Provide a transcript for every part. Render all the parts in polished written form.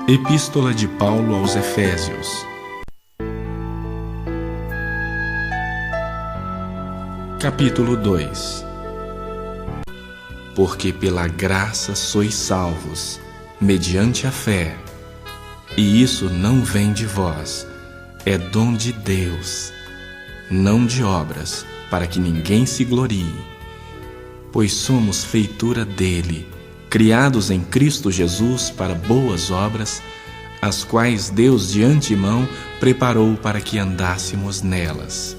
Epístola de Paulo aos Efésios. Capítulo 2. Porque pela graça sois salvos, mediante a fé. E isso não vem de vós, é dom de Deus, não de obras, para que ninguém se glorie. Pois somos feitura dele, criados em Cristo Jesus para boas obras, as quais Deus de antemão preparou para que andássemos nelas.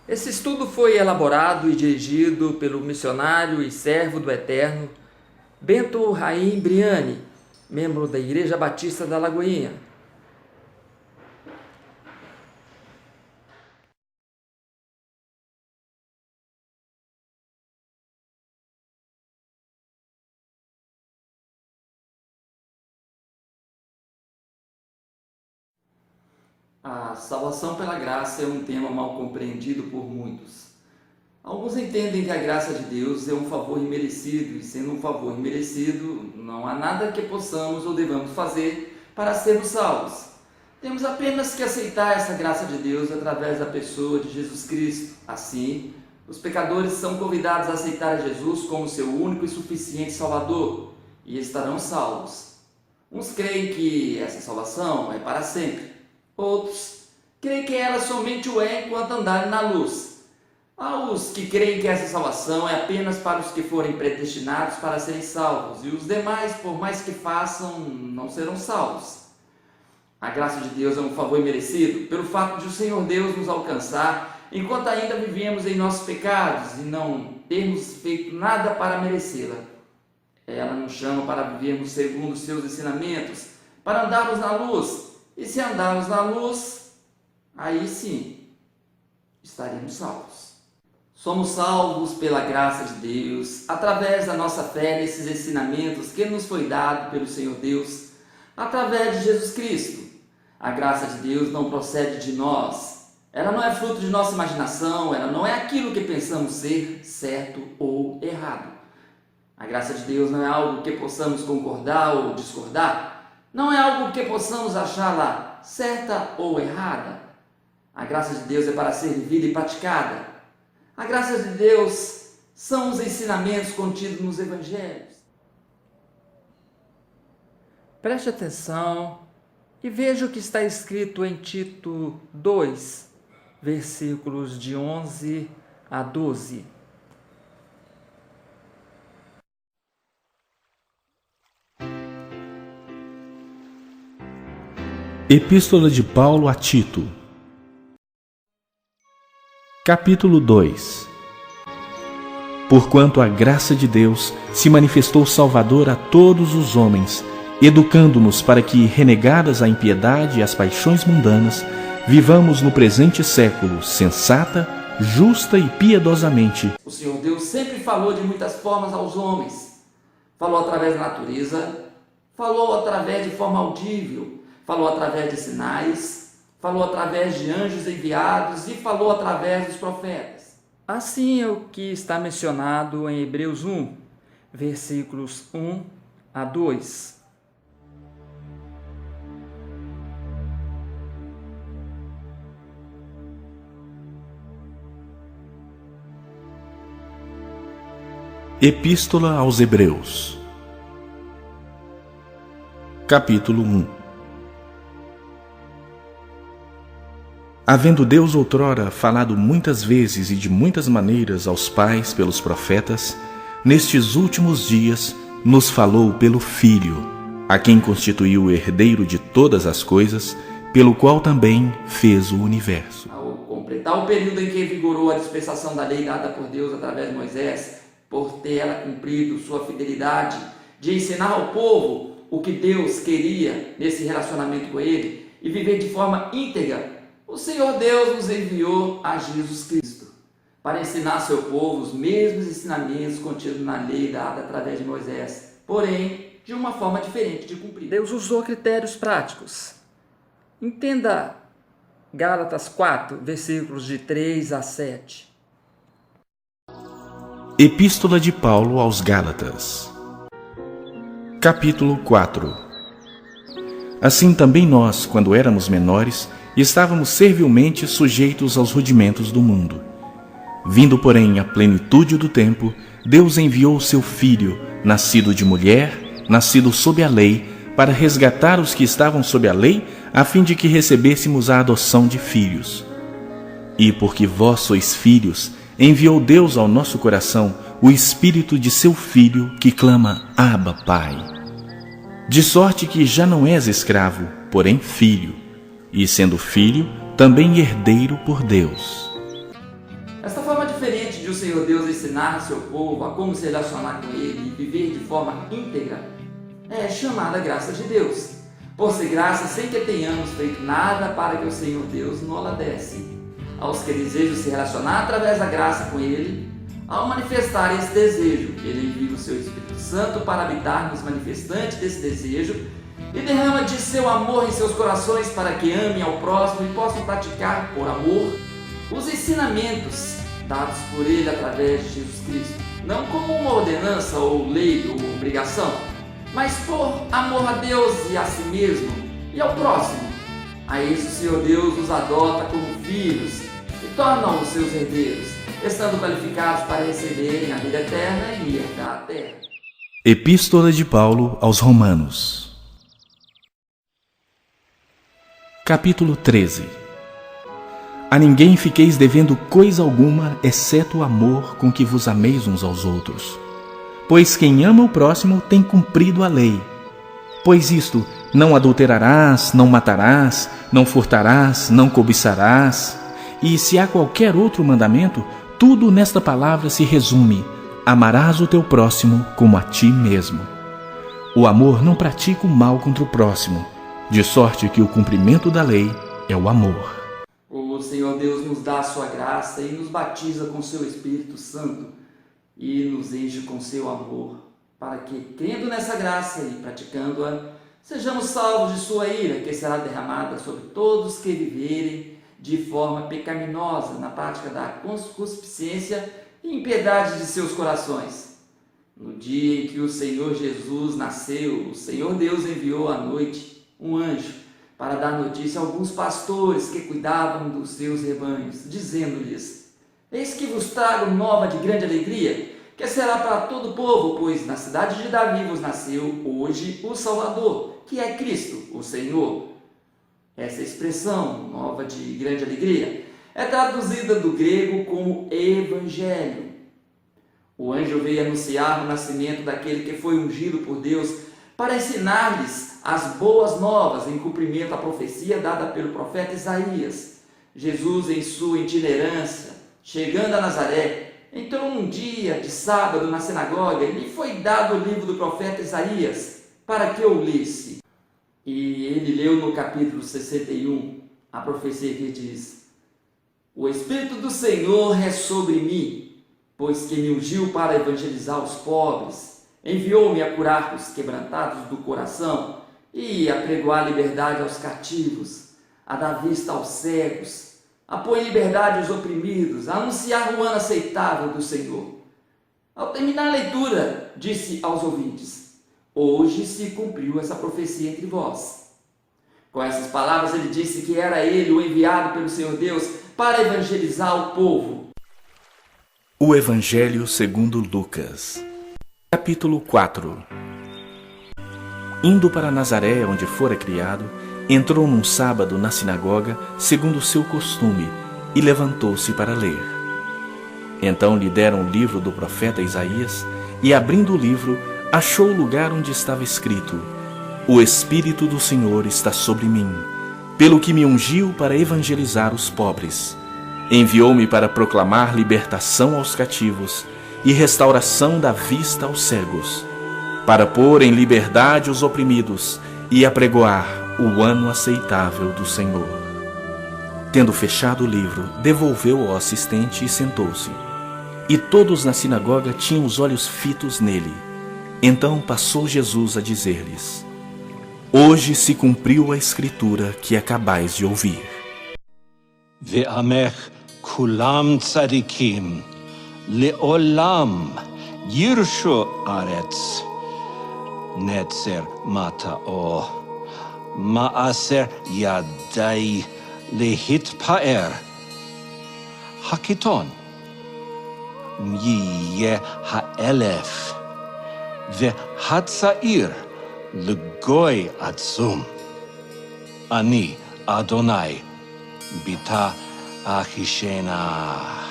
Esse estudo foi elaborado e dirigido pelo missionário e servo do Eterno Bento Raim Briani, membro da Igreja Batista da Lagoinha. A salvação pela graça é um tema mal compreendido por muitos. Alguns entendem que a graça de Deus é um favor imerecido, e sendo um favor imerecido, não há nada que possamos ou devamos fazer para sermos salvos. Temos apenas que aceitar essa graça de Deus através da pessoa de Jesus Cristo. Assim, os pecadores são convidados a aceitar Jesus como seu único e suficiente Salvador e estarão salvos. Uns creem que essa salvação é para sempre. Outros creem que ela somente o é enquanto andarem na luz. Há os que creem que essa salvação é apenas para os que forem predestinados para serem salvos, e os demais, por mais que façam, não serão salvos. A graça de Deus é um favor imerecido pelo fato de o Senhor Deus nos alcançar enquanto ainda vivemos em nossos pecados e não termos feito nada para merecê-la. Ela nos chama para vivermos segundo os seus ensinamentos, para andarmos na luz. E se andarmos na luz, aí sim, estaremos salvos. Somos salvos pela graça de Deus, através da nossa fé nesses ensinamentos que nos foi dado pelo Senhor Deus, através de Jesus Cristo. A graça de Deus não procede de nós, ela não é fruto de nossa imaginação, ela não é aquilo que pensamos ser certo ou errado. A graça de Deus não é algo que possamos concordar ou discordar, não é algo que possamos achá-la certa ou errada. A graça de Deus é para ser vivida e praticada. A graça de Deus são os ensinamentos contidos nos Evangelhos. Preste atenção e veja o que está escrito em Tito 2, versículos de 11 a 12. Epístola de Paulo a Tito. Capítulo 2. Porquanto a graça de Deus se manifestou salvadora a todos os homens, educando-nos para que, renegadas a impiedade e as paixões mundanas, vivamos no presente século sensata, justa e piedosamente. O Senhor Deus sempre falou de muitas formas aos homens. Falou através da natureza, falou através de forma audível, falou através de sinais, falou através de anjos enviados e falou através dos profetas. Assim é o que está mencionado em Hebreus 1, versículos 1 a 2. Epístola aos Hebreus. Capítulo 1. Havendo Deus outrora falado muitas vezes e de muitas maneiras aos pais pelos profetas, nestes últimos dias nos falou pelo Filho, a quem constituiu o herdeiro de todas as coisas, pelo qual também fez o universo. Ao completar o período em que vigorou a dispensação da lei dada por Deus através de Moisés, por ter ela cumprido sua fidelidade de ensinar ao povo o que Deus queria nesse relacionamento com ele e viver de forma íntegra, o Senhor Deus nos enviou a Jesus Cristo para ensinar ao seu povo os mesmos ensinamentos contidos na lei dada através de Moisés, porém de uma forma diferente de cumprir. Deus usou critérios práticos. Entenda Gálatas 4, versículos de 3 a 7. Epístola de Paulo aos Gálatas. Capítulo 4. Assim também nós, quando éramos menores, estávamos servilmente sujeitos aos rudimentos do mundo. Vindo, porém, à plenitude do tempo, Deus enviou o seu Filho, nascido de mulher, nascido sob a lei, para resgatar os que estavam sob a lei, a fim de que recebêssemos a adoção de filhos. E porque vós sois filhos, enviou Deus ao nosso coração o Espírito de seu Filho, que clama, Abba, Pai. De sorte que já não és escravo, porém filho, e sendo filho, também herdeiro por Deus. Esta forma diferente de o Senhor Deus ensinar a seu povo a como se relacionar com Ele e viver de forma íntegra é chamada graça de Deus. Por ser graça, sem que tenhamos feito nada para que o Senhor Deus nola desse. Aos que desejam se relacionar através da graça com Ele, ao manifestar esse desejo, Ele envia o seu Espírito Santo para habitar nos manifestantes desse desejo e derrama de seu amor em seus corações para que amem ao próximo e possam praticar, por amor, os ensinamentos dados por Ele através de Jesus Cristo, não como uma ordenança ou lei ou obrigação, mas por amor a Deus e a si mesmo e ao próximo. A isso o Senhor Deus os adota como filhos e torna-os seus herdeiros, estando qualificados para receberem a vida eterna e herdar a terra. Epístola de Paulo aos Romanos. Capítulo 13. A ninguém fiqueis devendo coisa alguma, exceto o amor com que vos ameis uns aos outros. Pois quem ama o próximo tem cumprido a lei. Pois isto, não adulterarás, não matarás, não furtarás, não cobiçarás. E se há qualquer outro mandamento, tudo nesta palavra se resume: amarás o teu próximo como a ti mesmo. O amor não pratica o mal contra o próximo, de sorte que o cumprimento da lei é o amor. O Senhor Deus nos dá a sua graça e nos batiza com seu Espírito Santo e nos enche com seu amor, para que, crendo nessa graça e praticando-a, sejamos salvos de sua ira, que será derramada sobre todos que viverem de forma pecaminosa na prática da concupiscência e impiedade de seus corações. No dia em que o Senhor Jesus nasceu, o Senhor Deus enviou à noite um anjo para dar notícia a alguns pastores que cuidavam dos seus rebanhos, dizendo-lhes: eis que vos trago nova de grande alegria, que será para todo o povo, pois na cidade de Davi vos nasceu hoje o Salvador, que é Cristo, o Senhor. Essa expressão, nova de grande alegria, é traduzida do grego como evangelho. O anjo veio anunciar o nascimento daquele que foi ungido por Deus para ensinar-lhes as boas novas em cumprimento à profecia dada pelo profeta Isaías. Jesus, em sua itinerância, chegando a Nazaré, entrou um dia de sábado na sinagoga e lhe foi dado o livro do profeta Isaías para que o lesse. E ele leu no capítulo 61 a profecia que diz: o Espírito do Senhor é sobre mim, pois que me ungiu para evangelizar os pobres, enviou-me a curar os quebrantados do coração e a pregoar liberdade aos cativos, a dar vista aos cegos, a pôr em liberdade os oprimidos, a anunciar o ano aceitável do Senhor. Ao terminar a leitura, disse aos ouvintes: hoje se cumpriu essa profecia entre vós. Com essas palavras ele disse que era ele o enviado pelo Senhor Deus para evangelizar o povo. O Evangelho segundo Lucas. Capítulo 4. Indo para Nazaré, onde fora criado, entrou num sábado na sinagoga, segundo o seu costume, e levantou-se para ler. Então lhe deram o livro do profeta Isaías, e abrindo o livro, achou o lugar onde estava escrito: o Espírito do Senhor está sobre mim, pelo que me ungiu para evangelizar os pobres. Enviou-me para proclamar libertação aos cativos e restauração da vista aos cegos, para pôr em liberdade os oprimidos e apregoar o ano aceitável do Senhor. Tendo fechado o livro, devolveu ao assistente e sentou-se. E todos na sinagoga tinham os olhos fitos nele. Então passou Jesus a dizer-lhes: hoje se cumpriu a escritura que acabais de ouvir. Ve'amech kulam tzadikim leolam yirshu aretz netzer matao Maaser Yadai Lehitpaer Hakiton Mye Haelef Vehatsair Legoy Atzum Ani Adonai Bita Achishena.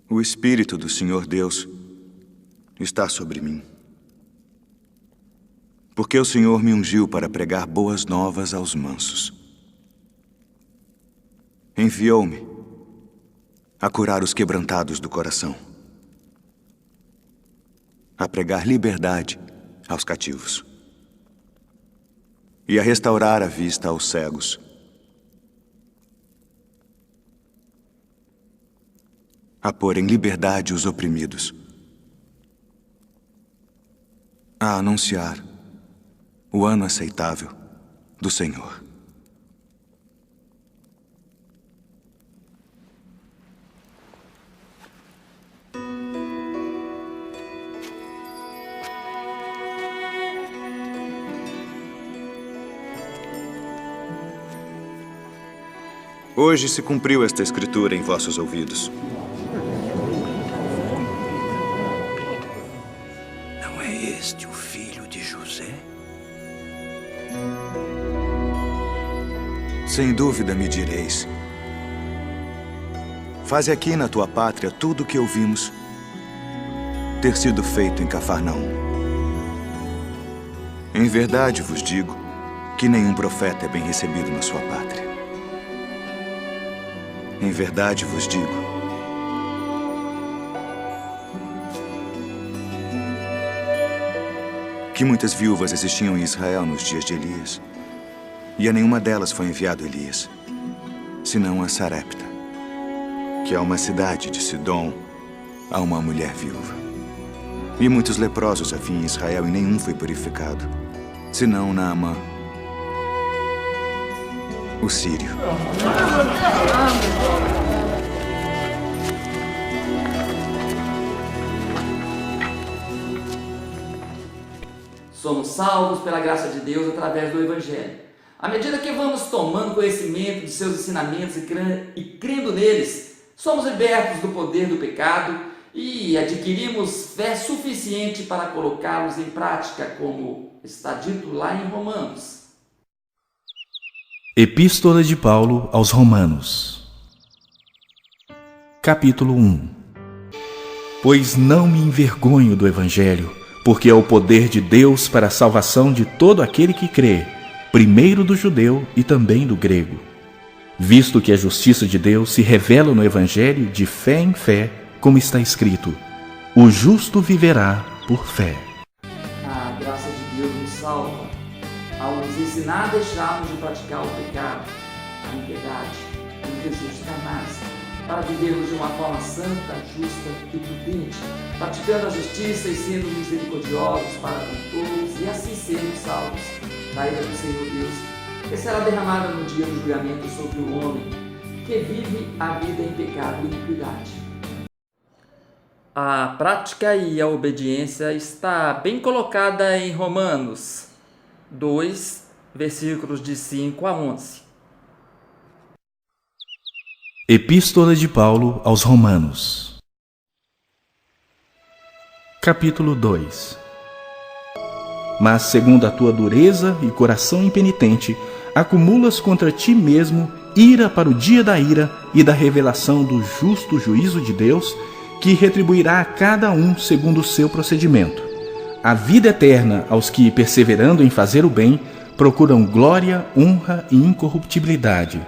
O Espírito do Senhor Deus está sobre mim, porque o Senhor me ungiu para pregar boas novas aos mansos. Enviou-me a curar os quebrantados do coração, a pregar liberdade aos cativos e a restaurar a vista aos cegos, a pôr em liberdade os oprimidos, a anunciar o ano aceitável do Senhor. Hoje se cumpriu esta escritura em vossos ouvidos. Este o filho de José? Sem dúvida me direis: faze aqui na tua pátria tudo o que ouvimos ter sido feito em Cafarnaum. Em verdade vos digo que nenhum profeta é bem recebido na sua pátria. Em verdade vos digo que muitas viúvas existiam em Israel nos dias de Elias, e a nenhuma delas foi enviado Elias, senão a Sarepta, que é uma cidade de Sidom, a uma mulher viúva. E muitos leprosos havia em Israel, e nenhum foi purificado, senão Naamã, o sírio. Somos salvos pela graça de Deus através do Evangelho. À medida que vamos tomando conhecimento de seus ensinamentos e crendo neles, somos libertos do poder do pecado e adquirimos fé suficiente para colocá-los em prática, como está dito lá em Romanos. Epístola de Paulo aos Romanos, capítulo 1. Pois não me envergonho do Evangelho, porque é o poder de Deus para a salvação de todo aquele que crê, primeiro do judeu e também do grego. Visto que a justiça de Deus se revela no Evangelho de fé em fé, como está escrito: o justo viverá por fé. A graça de Deus nos salva ao nos ensinar a deixarmos de praticar o pecado, a impiedade, o desejo de carnais, para vivermos de uma forma santa, justa e prudente, praticando a justiça e sendo misericordiosos para com todos, e assim sermos salvos da ira do Senhor Deus, que será derramada no dia do julgamento sobre o homem que vive a vida em pecado e iniquidade. A prática e a obediência está bem colocada em Romanos 2, versículos de 5 a 11. Epístola de Paulo aos Romanos, capítulo 2. Mas segundo a tua dureza e coração impenitente, acumulas contra ti mesmo ira para o dia da ira e da revelação do justo juízo de Deus, que retribuirá a cada um segundo o seu procedimento. A vida eterna aos que, perseverando em fazer o bem, procuram glória, honra e incorruptibilidade.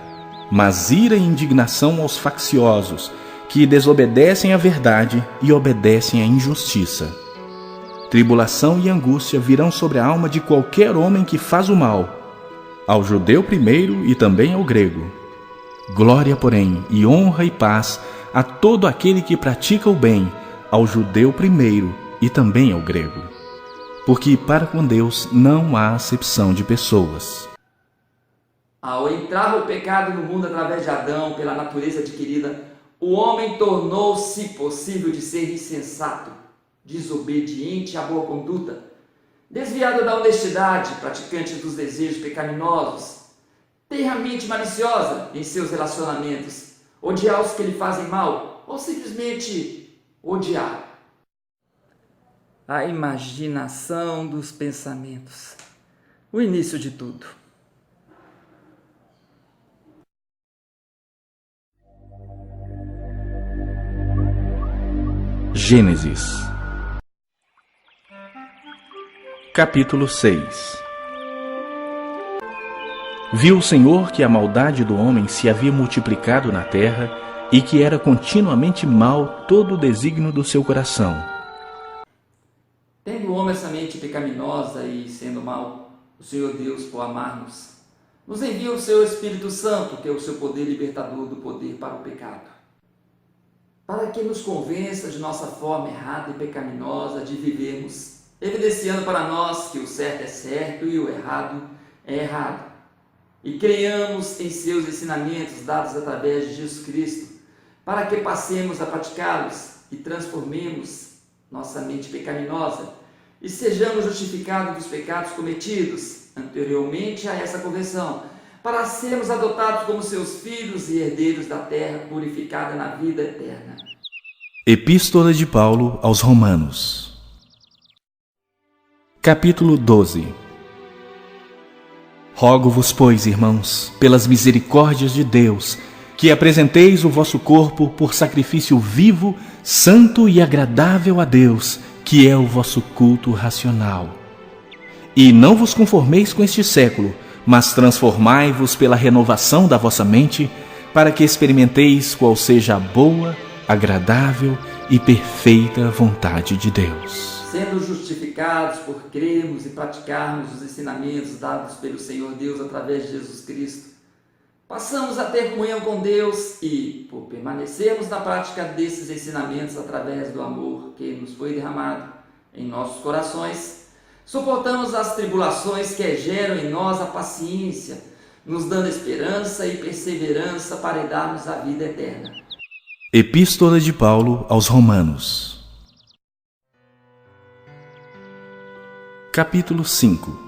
Mas ira e indignação aos facciosos, que desobedecem à verdade e obedecem à injustiça. Tribulação e angústia virão sobre a alma de qualquer homem que faz o mal, ao judeu primeiro e também ao grego. Glória, porém, e honra e paz a todo aquele que pratica o bem, ao judeu primeiro e também ao grego. Porque para com Deus não há acepção de pessoas. Ao entrar o pecado no mundo através de Adão, pela natureza adquirida, o homem tornou-se possível de ser insensato, desobediente à boa conduta, desviado da honestidade, praticante dos desejos pecaminosos, ter a mente maliciosa em seus relacionamentos, odiar os que lhe fazem mal ou simplesmente odiar. A imaginação dos pensamentos, o início de tudo. Gênesis, capítulo 6. Viu o Senhor que a maldade do homem se havia multiplicado na terra e que era continuamente mau todo o desígnio do seu coração. Tendo o homem essa mente pecaminosa e sendo mau, o Senhor Deus, por amar-nos, nos envia o seu Espírito Santo, que é o seu poder libertador do poder para o pecado, para que nos convença de nossa forma errada e pecaminosa de vivermos, evidenciando para nós que o certo é certo e o errado é errado, e creiamos em seus ensinamentos dados através de Jesus Cristo, para que passemos a praticá-los e transformemos nossa mente pecaminosa e sejamos justificados dos pecados cometidos anteriormente a essa conversão, para sermos adotados como seus filhos e herdeiros da terra purificada na vida eterna. Epístola de Paulo aos Romanos, capítulo 12. Rogo-vos, pois, irmãos, pelas misericórdias de Deus, que apresenteis o vosso corpo por sacrifício vivo, santo e agradável a Deus, que é o vosso culto racional. E não vos conformeis com este século, mas transformai-vos pela renovação da vossa mente, para que experimenteis qual seja a boa, agradável e perfeita vontade de Deus. Sendo justificados por crermos e praticarmos os ensinamentos dados pelo Senhor Deus através de Jesus Cristo, passamos a ter comunhão com Deus e, por permanecermos na prática desses ensinamentos através do amor que nos foi derramado em nossos corações, suportamos as tribulações que geram em nós a paciência, nos dando esperança e perseverança para darmos a vida eterna. Epístola de Paulo aos Romanos, capítulo 5.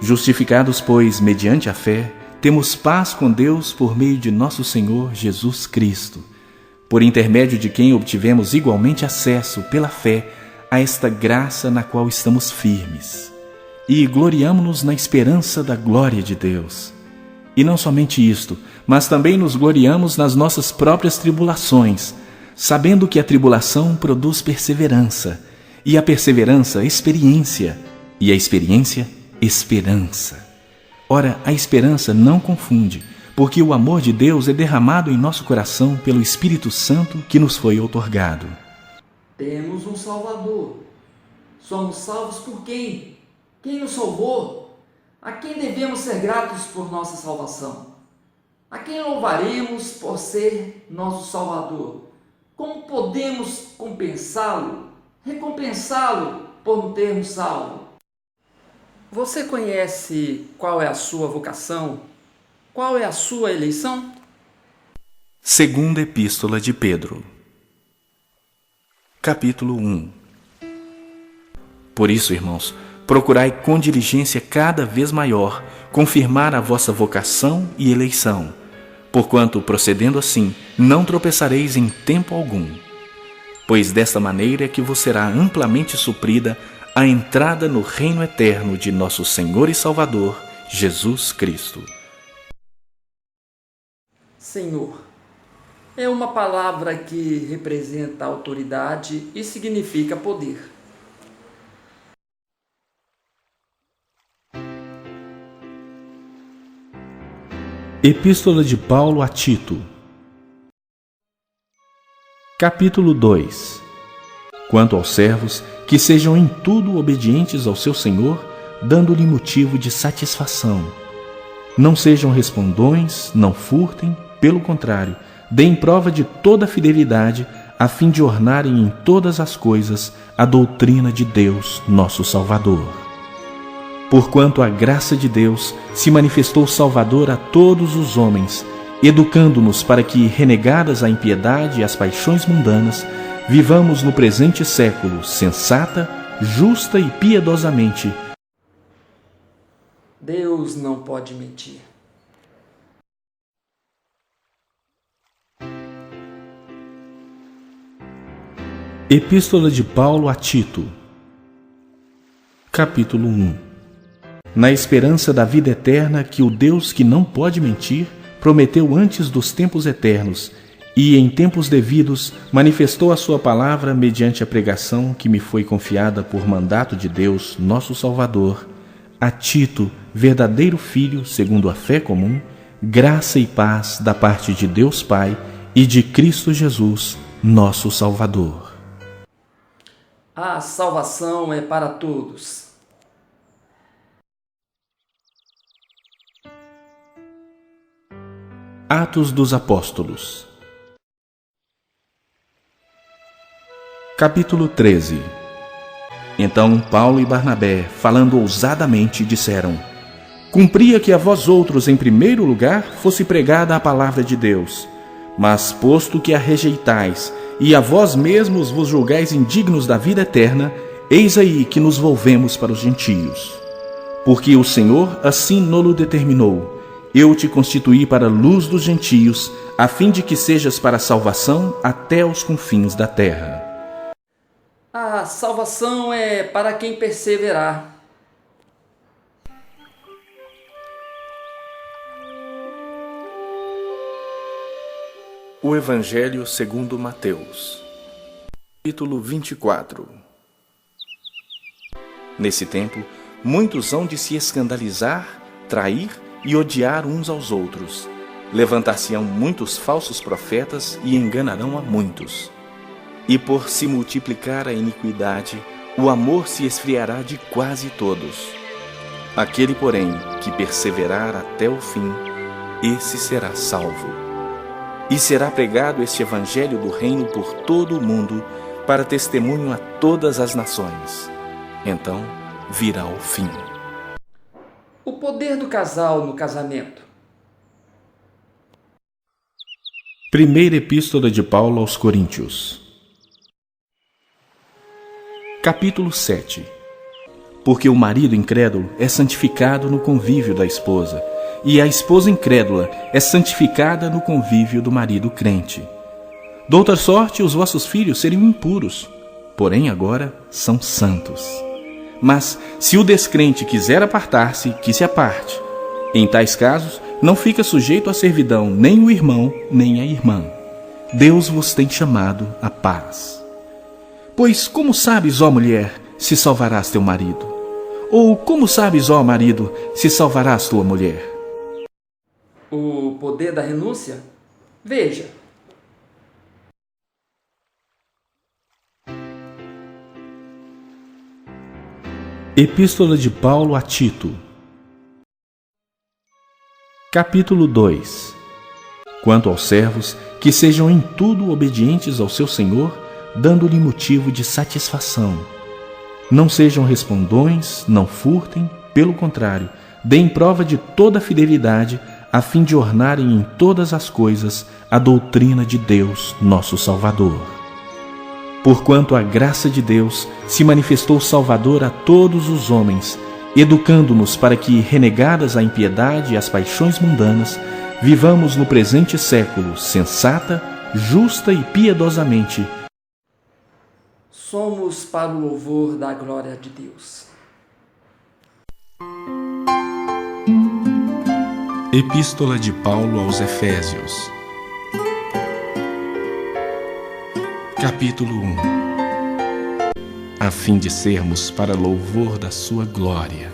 Justificados, pois, mediante a fé, temos paz com Deus por meio de nosso Senhor Jesus Cristo, por intermédio de quem obtivemos igualmente acesso, pela fé, a esta graça na qual estamos firmes, e gloriamo-nos na esperança da glória de Deus. E não somente isto, mas também nos gloriamos nas nossas próprias tribulações, sabendo que a tribulação produz perseverança, e a perseverança, experiência, e a experiência, esperança. Ora, a esperança não confunde, porque o amor de Deus é derramado em nosso coração pelo Espírito Santo que nos foi outorgado. Temos um Salvador. Somos salvos por quem? Quem nos salvou? A quem devemos ser gratos por nossa salvação? A quem louvaremos por ser nosso Salvador? Como podemos compensá-lo, recompensá-lo por nos termos salvo? Você conhece qual é a sua vocação? Qual é a sua eleição? Segunda Epístola de Pedro, capítulo 1. Por isso, irmãos, procurai com diligência cada vez maior confirmar a vossa vocação e eleição, porquanto, procedendo assim, não tropeçareis em tempo algum. Pois desta maneira é que vos será amplamente suprida a entrada no reino eterno de nosso Senhor e Salvador, Jesus Cristo. Senhor é uma palavra que representa autoridade e significa poder. Epístola de Paulo a Tito, capítulo 2. Quanto aos servos, que sejam em tudo obedientes ao seu Senhor, dando-lhe motivo de satisfação. Não sejam respondões, não furtem, pelo contrário, deem prova de toda a fidelidade, a fim de ornarem em todas as coisas a doutrina de Deus, nosso Salvador. Porquanto a graça de Deus se manifestou salvadora a todos os homens, educando-nos para que, renegadas a impiedade e as paixões mundanas, vivamos no presente século sensata, justa e piedosamente. Deus não pode mentir. Epístola de Paulo a Tito, capítulo 1. Na esperança da vida eterna que o Deus que não pode mentir prometeu antes dos tempos eternos e, em tempos devidos, manifestou a sua palavra mediante a pregação que me foi confiada por mandato de Deus, nosso Salvador, a Tito, verdadeiro filho, segundo a fé comum, graça e paz da parte de Deus Pai e de Cristo Jesus, nosso Salvador. A salvação é para todos. Atos dos Apóstolos, capítulo 13. Então Paulo e Barnabé, falando ousadamente, disseram: Cumpria que a vós outros, em primeiro lugar, fosse pregada a palavra de Deus. Mas, posto que a rejeitais, e a vós mesmos vos julgais indignos da vida eterna, eis aí que nos volvemos para os gentios. Porque o Senhor assim nolo determinou: Eu te constituí para a luz dos gentios, a fim de que sejas para a salvação até os confins da terra. A salvação é para quem perseverar. O Evangelho segundo Mateus, capítulo 24. Nesse tempo, muitos hão de se escandalizar, trair e odiar uns aos outros. Levantar-se-ão muitos falsos profetas e enganarão a muitos. E por se multiplicar a iniquidade, o amor se esfriará de quase todos. Aquele, porém, que perseverar até o fim, esse será salvo. E será pregado este evangelho do reino por todo o mundo, para testemunho a todas as nações. Então virá o fim. O poder do casal no casamento. Primeira Epístola de Paulo aos Coríntios, capítulo 7. Porque o marido incrédulo é santificado no convívio da esposa, e a esposa incrédula é santificada no convívio do marido crente. De outra sorte, os vossos filhos seriam impuros, porém agora são santos. Mas, se o descrente quiser apartar-se, que se aparte. Em tais casos, não fica sujeito à servidão nem o irmão, nem a irmã. Deus vos tem chamado à paz. Pois como sabes, ó mulher, se salvarás teu marido? Ou como sabes, ó marido, se salvarás tua mulher? O poder da renúncia? Veja. Epístola de Paulo a Tito, capítulo 2. Quanto aos servos, que sejam em tudo obedientes ao seu Senhor, dando-lhe motivo de satisfação. Não sejam respondões, não furtem, pelo contrário, deem prova de toda a fidelidade, a fim de ornarem em todas as coisas a doutrina de Deus, nosso Salvador. Porquanto a graça de Deus se manifestou salvadora a todos os homens, educando-nos para que, renegadas a impiedade e as paixões mundanas, vivamos no presente século sensata, justa e piedosamente. Somos para o louvor da glória de Deus. Epístola de Paulo aos Efésios, capítulo 1. A fim de sermos para louvor da sua glória,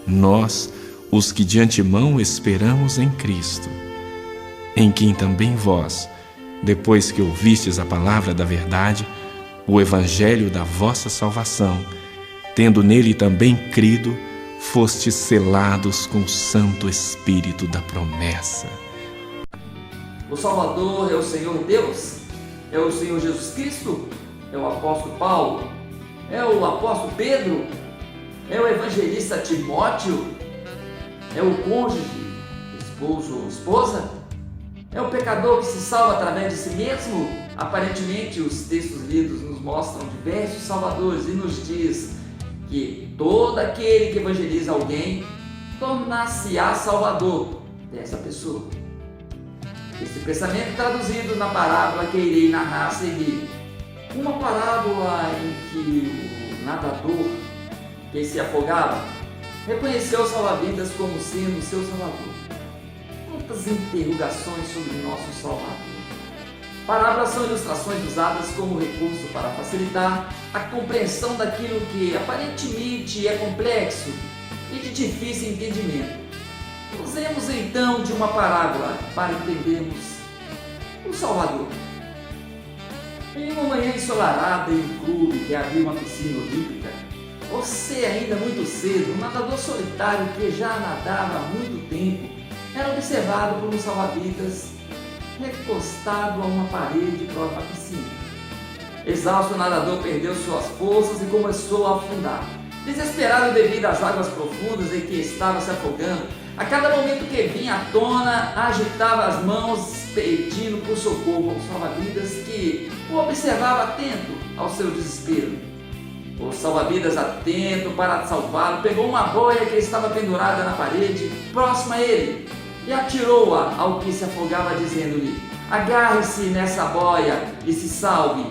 nós, os que de antemão esperamos em Cristo, em quem também vós, depois que ouvistes a palavra da verdade, o evangelho da vossa salvação, tendo nele também crido, fostes selados com o Santo Espírito da promessa. O Salvador é o Senhor Deus? É o Senhor Jesus Cristo? É o apóstolo Paulo? É o apóstolo Pedro? É o evangelista Timóteo? É o cônjuge, esposo ou esposa? É o pecador que se salva através de si mesmo? Aparentemente, os textos lidos nos mostram diversos salvadores e nos diz que todo aquele que evangeliza alguém tornar-se-á salvador dessa pessoa. Esse pensamento traduzido na parábola que irei narrar a seguir. Uma parábola em que o nadador que se afogava reconheceu o salva-vidas como sendo seu salvador. Quantas interrogações sobre nosso salvador. Parábolas são ilustrações usadas como recurso para facilitar a compreensão daquilo que aparentemente é complexo e de difícil entendimento. Usemos então de uma parábola para entendermos o Salvador. Em uma manhã ensolarada em um clube que havia uma piscina olímpica, você ainda muito cedo, um nadador solitário que já nadava há muito tempo, era observado por um salva-vidas recostado a uma parede próxima à piscina. Exausto, o nadador perdeu suas forças e começou a afundar. Desesperado devido às águas profundas em que estava se afogando, a cada momento que vinha à tona, agitava as mãos pedindo por socorro ao salva-vidas que o observava atento ao seu desespero. O salva-vidas, atento para salvá-lo, pegou uma boia que estava pendurada na parede próxima a ele e atirou-a ao que se afogava, dizendo-lhe: agarre-se nessa boia e se salve.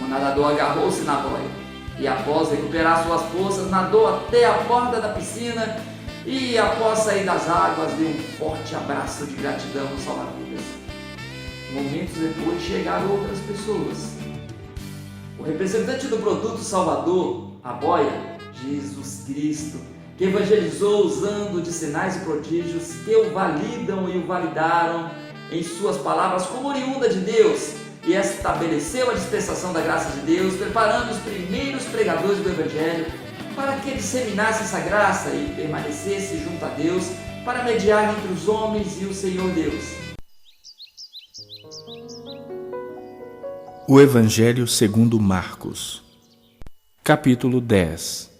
O nadador agarrou-se na boia e, após recuperar suas forças, nadou até a borda da piscina e, após sair das águas, deu um forte abraço de gratidão ao salva-vidas. Momentos depois chegaram outras pessoas. O representante do produto Salvador, a boia, Jesus Cristo, que evangelizou usando de sinais e prodígios que o validam e o validaram em suas palavras como oriunda de Deus, e estabeleceu a dispensação da graça de Deus, preparando os primeiros pregadores do Evangelho para que disseminasse essa graça e permanecesse junto a Deus para mediar entre os homens e o Senhor Deus. O Evangelho segundo Marcos, capítulo 10.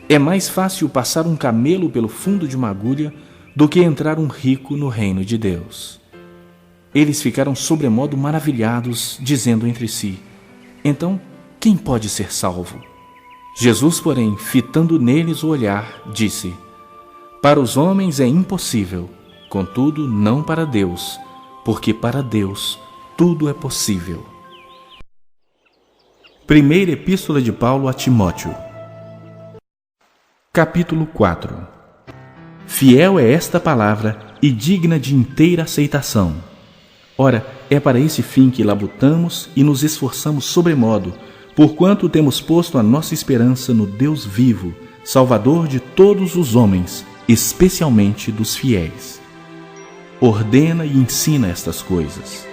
É mais fácil passar um camelo pelo fundo de uma agulha do que entrar um rico no reino de Deus. Eles ficaram sobremodo maravilhados, dizendo entre si: então, quem pode ser salvo? Jesus, porém, fitando neles o olhar, disse: para os homens é impossível, contudo não para Deus, porque para Deus tudo é possível. Primeira Epístola de Paulo a Timóteo, capítulo 4. Fiel é esta palavra e digna de inteira aceitação. Ora, é para esse fim que labutamos e nos esforçamos sobremodo, porquanto temos posto a nossa esperança no Deus vivo, Salvador de todos os homens, especialmente dos fiéis. Ordena e ensina estas coisas.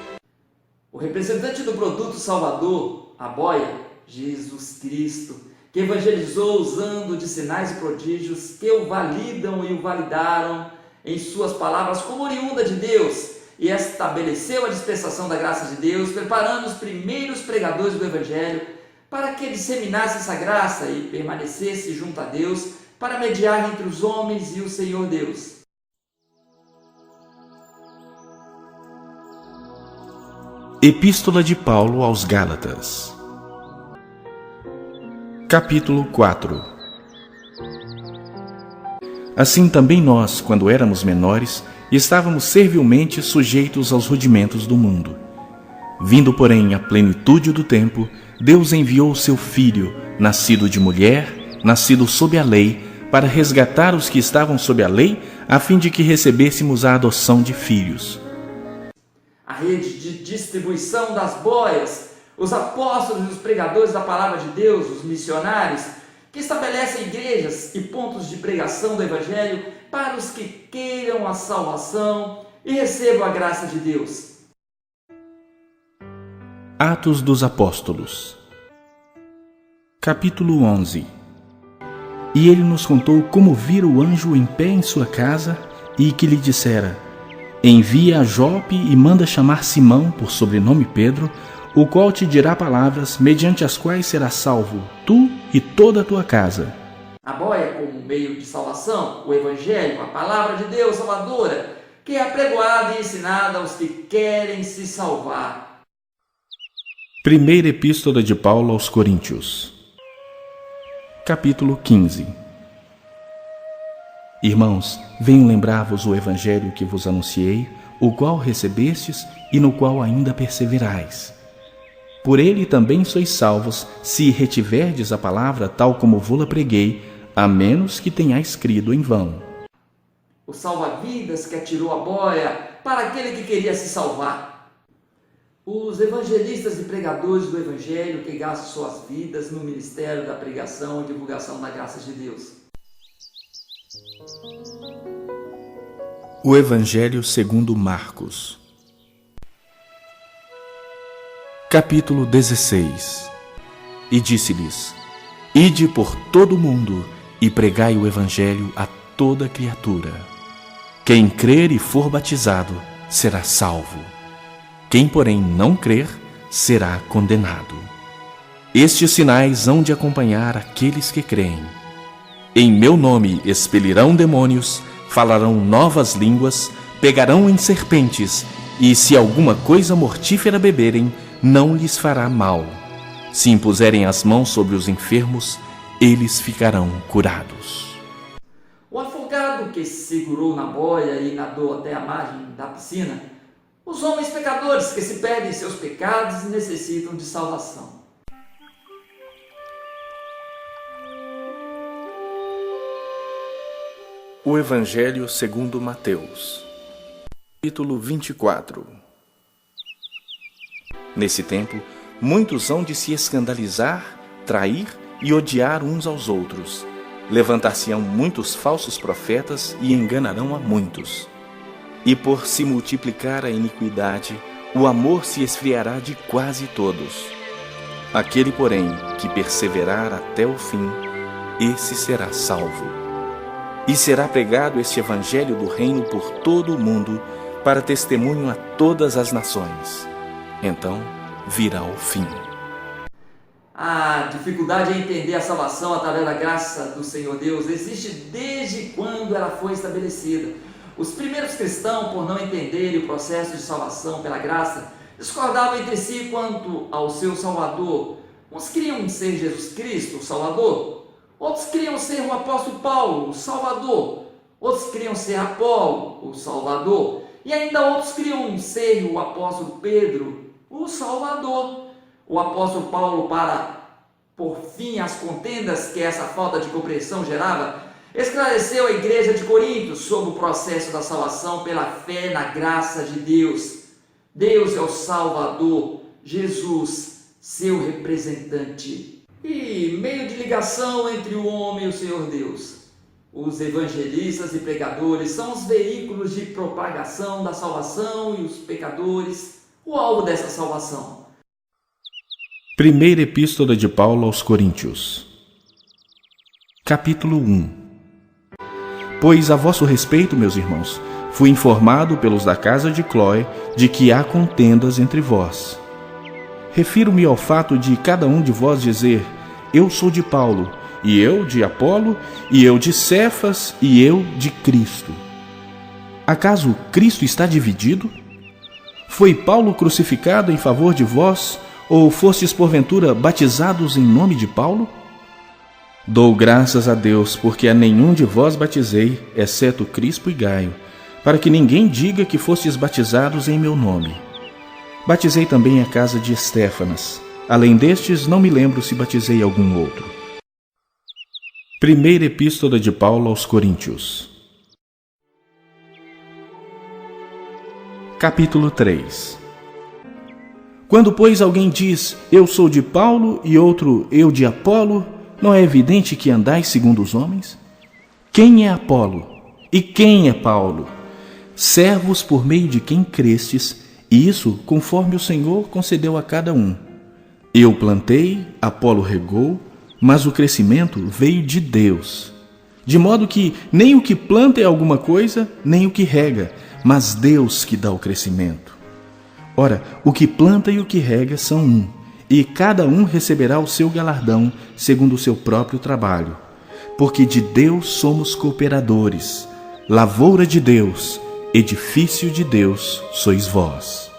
O representante do produto Salvador, a boia, Jesus Cristo, que evangelizou usando de sinais e prodígios que o validam e o validaram em suas palavras como oriunda de Deus, e estabeleceu a dispensação da graça de Deus, preparando os primeiros pregadores do Evangelho para que disseminasse essa graça e permanecesse junto a Deus para mediar entre os homens e o Senhor Deus. Epístola de Paulo aos Gálatas, capítulo 4. Assim também nós, quando éramos menores, estávamos servilmente sujeitos aos rudimentos do mundo. Vindo, porém, à plenitude do tempo, Deus enviou o seu Filho, nascido de mulher, nascido sob a lei, para resgatar os que estavam sob a lei, a fim de que recebêssemos a adoção de filhos. A rede de distribuição das boias, os apóstolos e os pregadores da palavra de Deus, os missionários, que estabelecem igrejas e pontos de pregação do Evangelho para os que queiram a salvação e recebam a graça de Deus. Atos dos Apóstolos, Capítulo 11. E ele nos contou como vira o anjo em pé em sua casa e que lhe dissera: envia a Jope e manda chamar Simão, por sobrenome Pedro, o qual te dirá palavras mediante as quais serás salvo, tu e toda a tua casa. A boia como meio de salvação, o Evangelho, a palavra de Deus salvadora, que é apregoada e ensinada aos que querem se salvar. Primeira Epístola de Paulo aos Coríntios. Capítulo 15. Irmãos, venho lembrar-vos o Evangelho que vos anunciei, o qual recebestes e no qual ainda perseverais. Por ele também sois salvos, se retiverdes a palavra tal como vô-la preguei, a menos que tenhais crido em vão. O salva-vidas que atirou a boia para aquele que queria se salvar. Os evangelistas e pregadores do Evangelho que gastam suas vidas no ministério da pregação e divulgação da graça de Deus. O Evangelho segundo Marcos. Capítulo 16. E disse-lhes: ide por todo o mundo e pregai o Evangelho a toda criatura. Quem crer e for batizado será salvo. Quem, porém, não crer será condenado. Estes sinais hão de acompanhar aqueles que creem. Em meu nome expelirão demônios, falarão novas línguas, pegarão em serpentes, e se alguma coisa mortífera beberem, não lhes fará mal. Se impuserem as mãos sobre os enfermos, eles ficarão curados. O afogado que se segurou na boia e nadou até a margem da piscina, os homens pecadores que se perdem em seus pecados e necessitam de salvação. O Evangelho segundo Mateus. Capítulo 24. Nesse tempo, muitos hão de se escandalizar, trair e odiar uns aos outros. Levantar-se-ão muitos falsos profetas e enganarão a muitos. E por se multiplicar a iniquidade, o amor se esfriará de quase todos. Aquele, porém, que perseverar até o fim, esse será salvo. E será pregado este Evangelho do Reino por todo o mundo, para testemunho a todas as nações. Então virá o fim. A dificuldade em entender a salvação através da graça do Senhor Deus existe desde quando ela foi estabelecida. Os primeiros cristãos, por não entenderem o processo de salvação pela graça, discordavam entre si quanto ao seu Salvador. Uns queriam ser Jesus Cristo, o Salvador. Outros queriam ser o apóstolo Paulo, o Salvador. Outros queriam ser Apolo, o Salvador. E ainda outros queriam ser o apóstolo Pedro, o Salvador. O apóstolo Paulo, para por fim às contendas que essa falta de compreensão gerava, esclareceu a igreja de Corinto sobre o processo da salvação pela fé na graça de Deus. Deus é o Salvador, Jesus, seu representante e meio de ligação entre o homem e o Senhor Deus. Os evangelistas e pregadores são os veículos de propagação da salvação e os pecadores, o alvo dessa salvação. Primeira Epístola de Paulo aos Coríntios. Capítulo 1. Pois a vosso respeito, meus irmãos, fui informado pelos da casa de Cloé de que há contendas entre vós. Refiro-me ao fato de cada um de vós dizer: eu sou de Paulo, e eu de Apolo, e eu de Cefas, e eu de Cristo. Acaso Cristo está dividido? Foi Paulo crucificado em favor de vós, ou fostes porventura batizados em nome de Paulo? Dou graças a Deus, porque a nenhum de vós batizei, exceto Crispo e Gaio, para que ninguém diga que fostes batizados em meu nome. Batizei também a casa de Estéfanas. Além destes, não me lembro se batizei algum outro. Primeira Epístola de Paulo aos Coríntios. Capítulo 3. Quando, pois, alguém diz, eu sou de Paulo, e outro, eu de Apolo, não é evidente que andais segundo os homens? Quem é Apolo? E quem é Paulo? Servos por meio de quem crestes, e isso conforme o Senhor concedeu a cada um. Eu plantei, Apolo regou, mas o crescimento veio de Deus. De modo que nem o que planta é alguma coisa, nem o que rega, mas Deus que dá o crescimento. Ora, o que planta e o que rega são um, e cada um receberá o seu galardão segundo o seu próprio trabalho. Porque de Deus somos cooperadores, lavoura de Deus, edifício de Deus sois vós.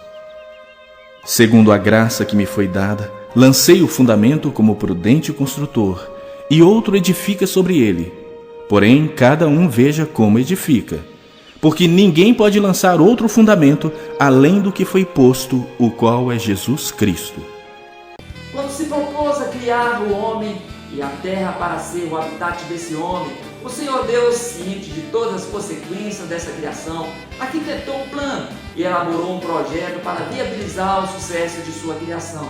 Segundo a graça que me foi dada, lancei o fundamento como prudente construtor, e outro edifica sobre ele. Porém, cada um veja como edifica. Porque ninguém pode lançar outro fundamento além do que foi posto, o qual é Jesus Cristo. Quando se propôs a criar o homem e a terra para ser o habitat desse homem, o Senhor Deus, ciente de todas as consequências dessa criação, arquitetou um plano e elaborou um projeto para viabilizar o sucesso de sua criação.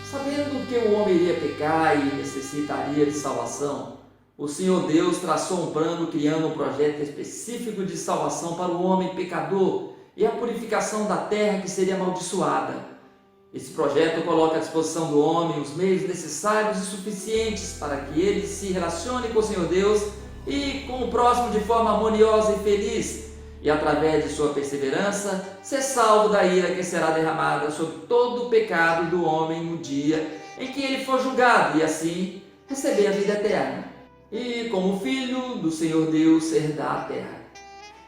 Sabendo que o homem iria pecar e necessitaria de salvação, o Senhor Deus traçou um plano criando um projeto específico de salvação para o homem pecador e a purificação da terra que seria amaldiçoada. Esse projeto coloca à disposição do homem os meios necessários e suficientes para que ele se relacione com o Senhor Deus e com o próximo de forma harmoniosa e feliz, e através de sua perseverança, ser salvo da ira que será derramada sobre todo o pecado do homem no dia em que ele for julgado, e assim receber a vida eterna, e como filho do Senhor Deus herdar a terra.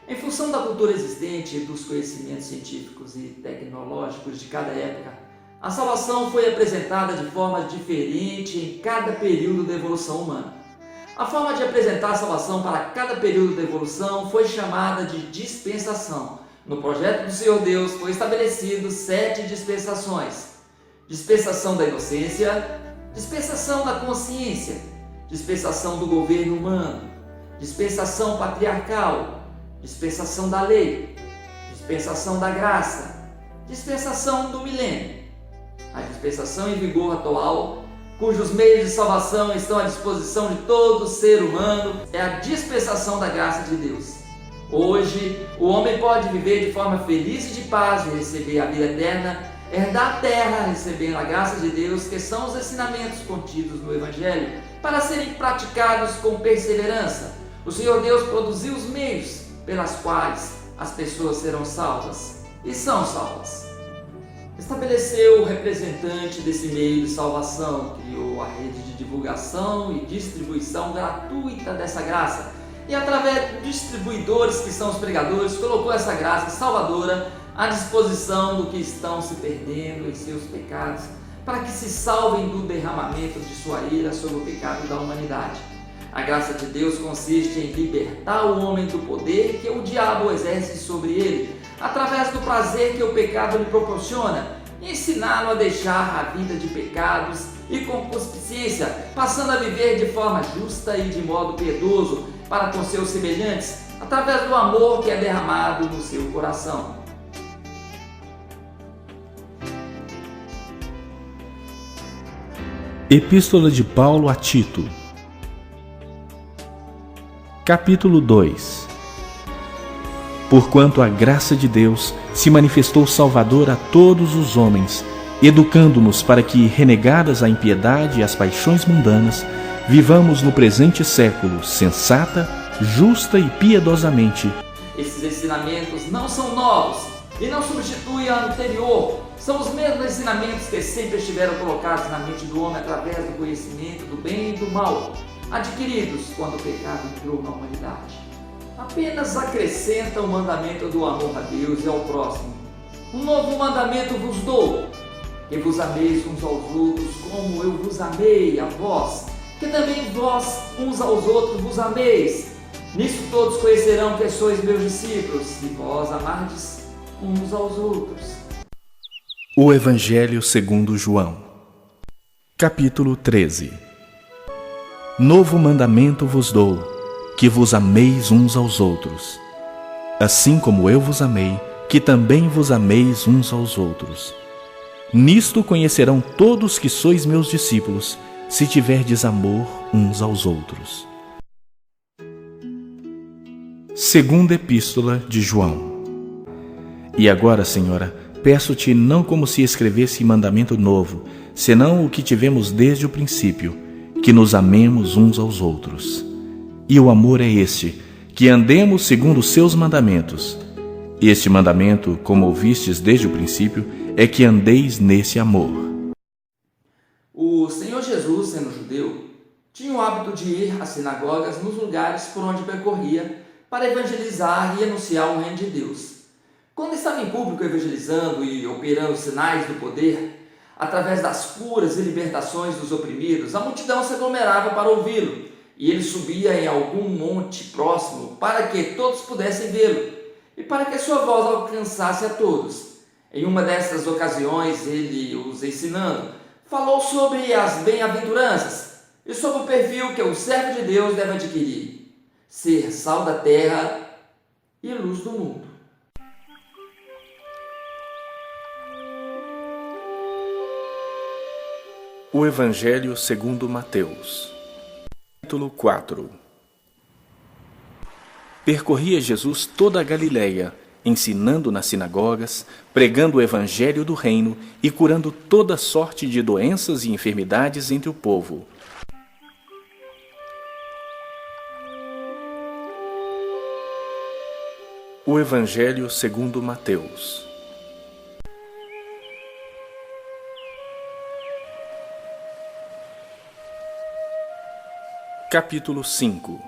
Em função da cultura existente e dos conhecimentos científicos e tecnológicos de cada época, a salvação foi apresentada de forma diferente em cada período da evolução humana. A forma de apresentar a salvação para cada período da evolução foi chamada de dispensação. No projeto do Senhor Deus foi estabelecido 7 dispensações: dispensação da inocência, dispensação da consciência, dispensação do governo humano, dispensação patriarcal, dispensação da lei, dispensação da graça, dispensação do milênio. A dispensação em vigor atual, cujos meios de salvação estão à disposição de todo ser humano, é a dispensação da graça de Deus. Hoje, o homem pode viver de forma feliz e de paz e receber a vida eterna, herdar a terra, recebendo a graça de Deus, que são os ensinamentos contidos no Evangelho, para serem praticados com perseverança. O Senhor Deus produziu os meios pelas quais as pessoas serão salvas e são salvas. Estabeleceu o representante desse meio de salvação, criou a rede de divulgação e distribuição gratuita dessa graça, e através de distribuidores que são os pregadores, colocou essa graça salvadora à disposição do que estão se perdendo em seus pecados, para que se salvem do derramamento de sua ira sobre o pecado da humanidade. A graça de Deus consiste em libertar o homem do poder que o diabo exerce sobre ele, através do prazer que o pecado lhe proporciona, e ensiná-lo a deixar a vida de pecados e concupiscência, passando a viver de forma justa e de modo piedoso para com seus semelhantes, através do amor que é derramado no seu coração. Epístola de Paulo a Tito, capítulo 2. Porquanto a graça de Deus se manifestou salvadora a todos os homens, educando-nos para que, renegadas a impiedade e as paixões mundanas, vivamos no presente século sensata, justa e piedosamente. Esses ensinamentos não são novos e não substituem a anterior. São os mesmos ensinamentos que sempre estiveram colocados na mente do homem através do conhecimento do bem e do mal, adquiridos quando o pecado entrou na humanidade. Apenas acrescenta o mandamento do amor a Deus e ao próximo. Um novo mandamento vos dou, que vos ameis uns aos outros como eu vos amei a vós, que também vós uns aos outros vos ameis. Nisso todos conhecerão que sois meus discípulos, se vós amardes uns aos outros. O Evangelho segundo João, capítulo 13. Novo mandamento vos dou, que vos ameis uns aos outros. Assim como eu vos amei, que também vos ameis uns aos outros. Nisto conhecerão todos que sois meus discípulos, se tiverdes amor uns aos outros. Segunda Epístola de João. E agora, Senhora, peço-te não como se escrevesse mandamento novo, senão o que tivemos desde o princípio, que nos amemos uns aos outros. E o amor é este, que andemos segundo os seus mandamentos. Este mandamento, como ouvistes desde o princípio, é que andeis nesse amor. O Senhor Jesus, sendo judeu, tinha o hábito de ir às sinagogas nos lugares por onde percorria para evangelizar e anunciar o reino de Deus. Quando estava em público evangelizando e operando sinais do poder, através das curas e libertações dos oprimidos, a multidão se aglomerava para ouvi-lo, e ele subia em algum monte próximo para que todos pudessem vê-lo e para que sua voz alcançasse a todos. Em uma dessas ocasiões, ele, os ensinando, falou sobre as bem-aventuranças e sobre o perfil que o servo de Deus deve adquirir: ser sal da terra e luz do mundo. O Evangelho segundo Mateus. Capítulo 4. Percorria Jesus toda a Galileia, ensinando nas sinagogas, pregando o evangelho do reino e curando toda sorte de doenças e enfermidades entre o povo. O Evangelho segundo Mateus. Capítulo 5.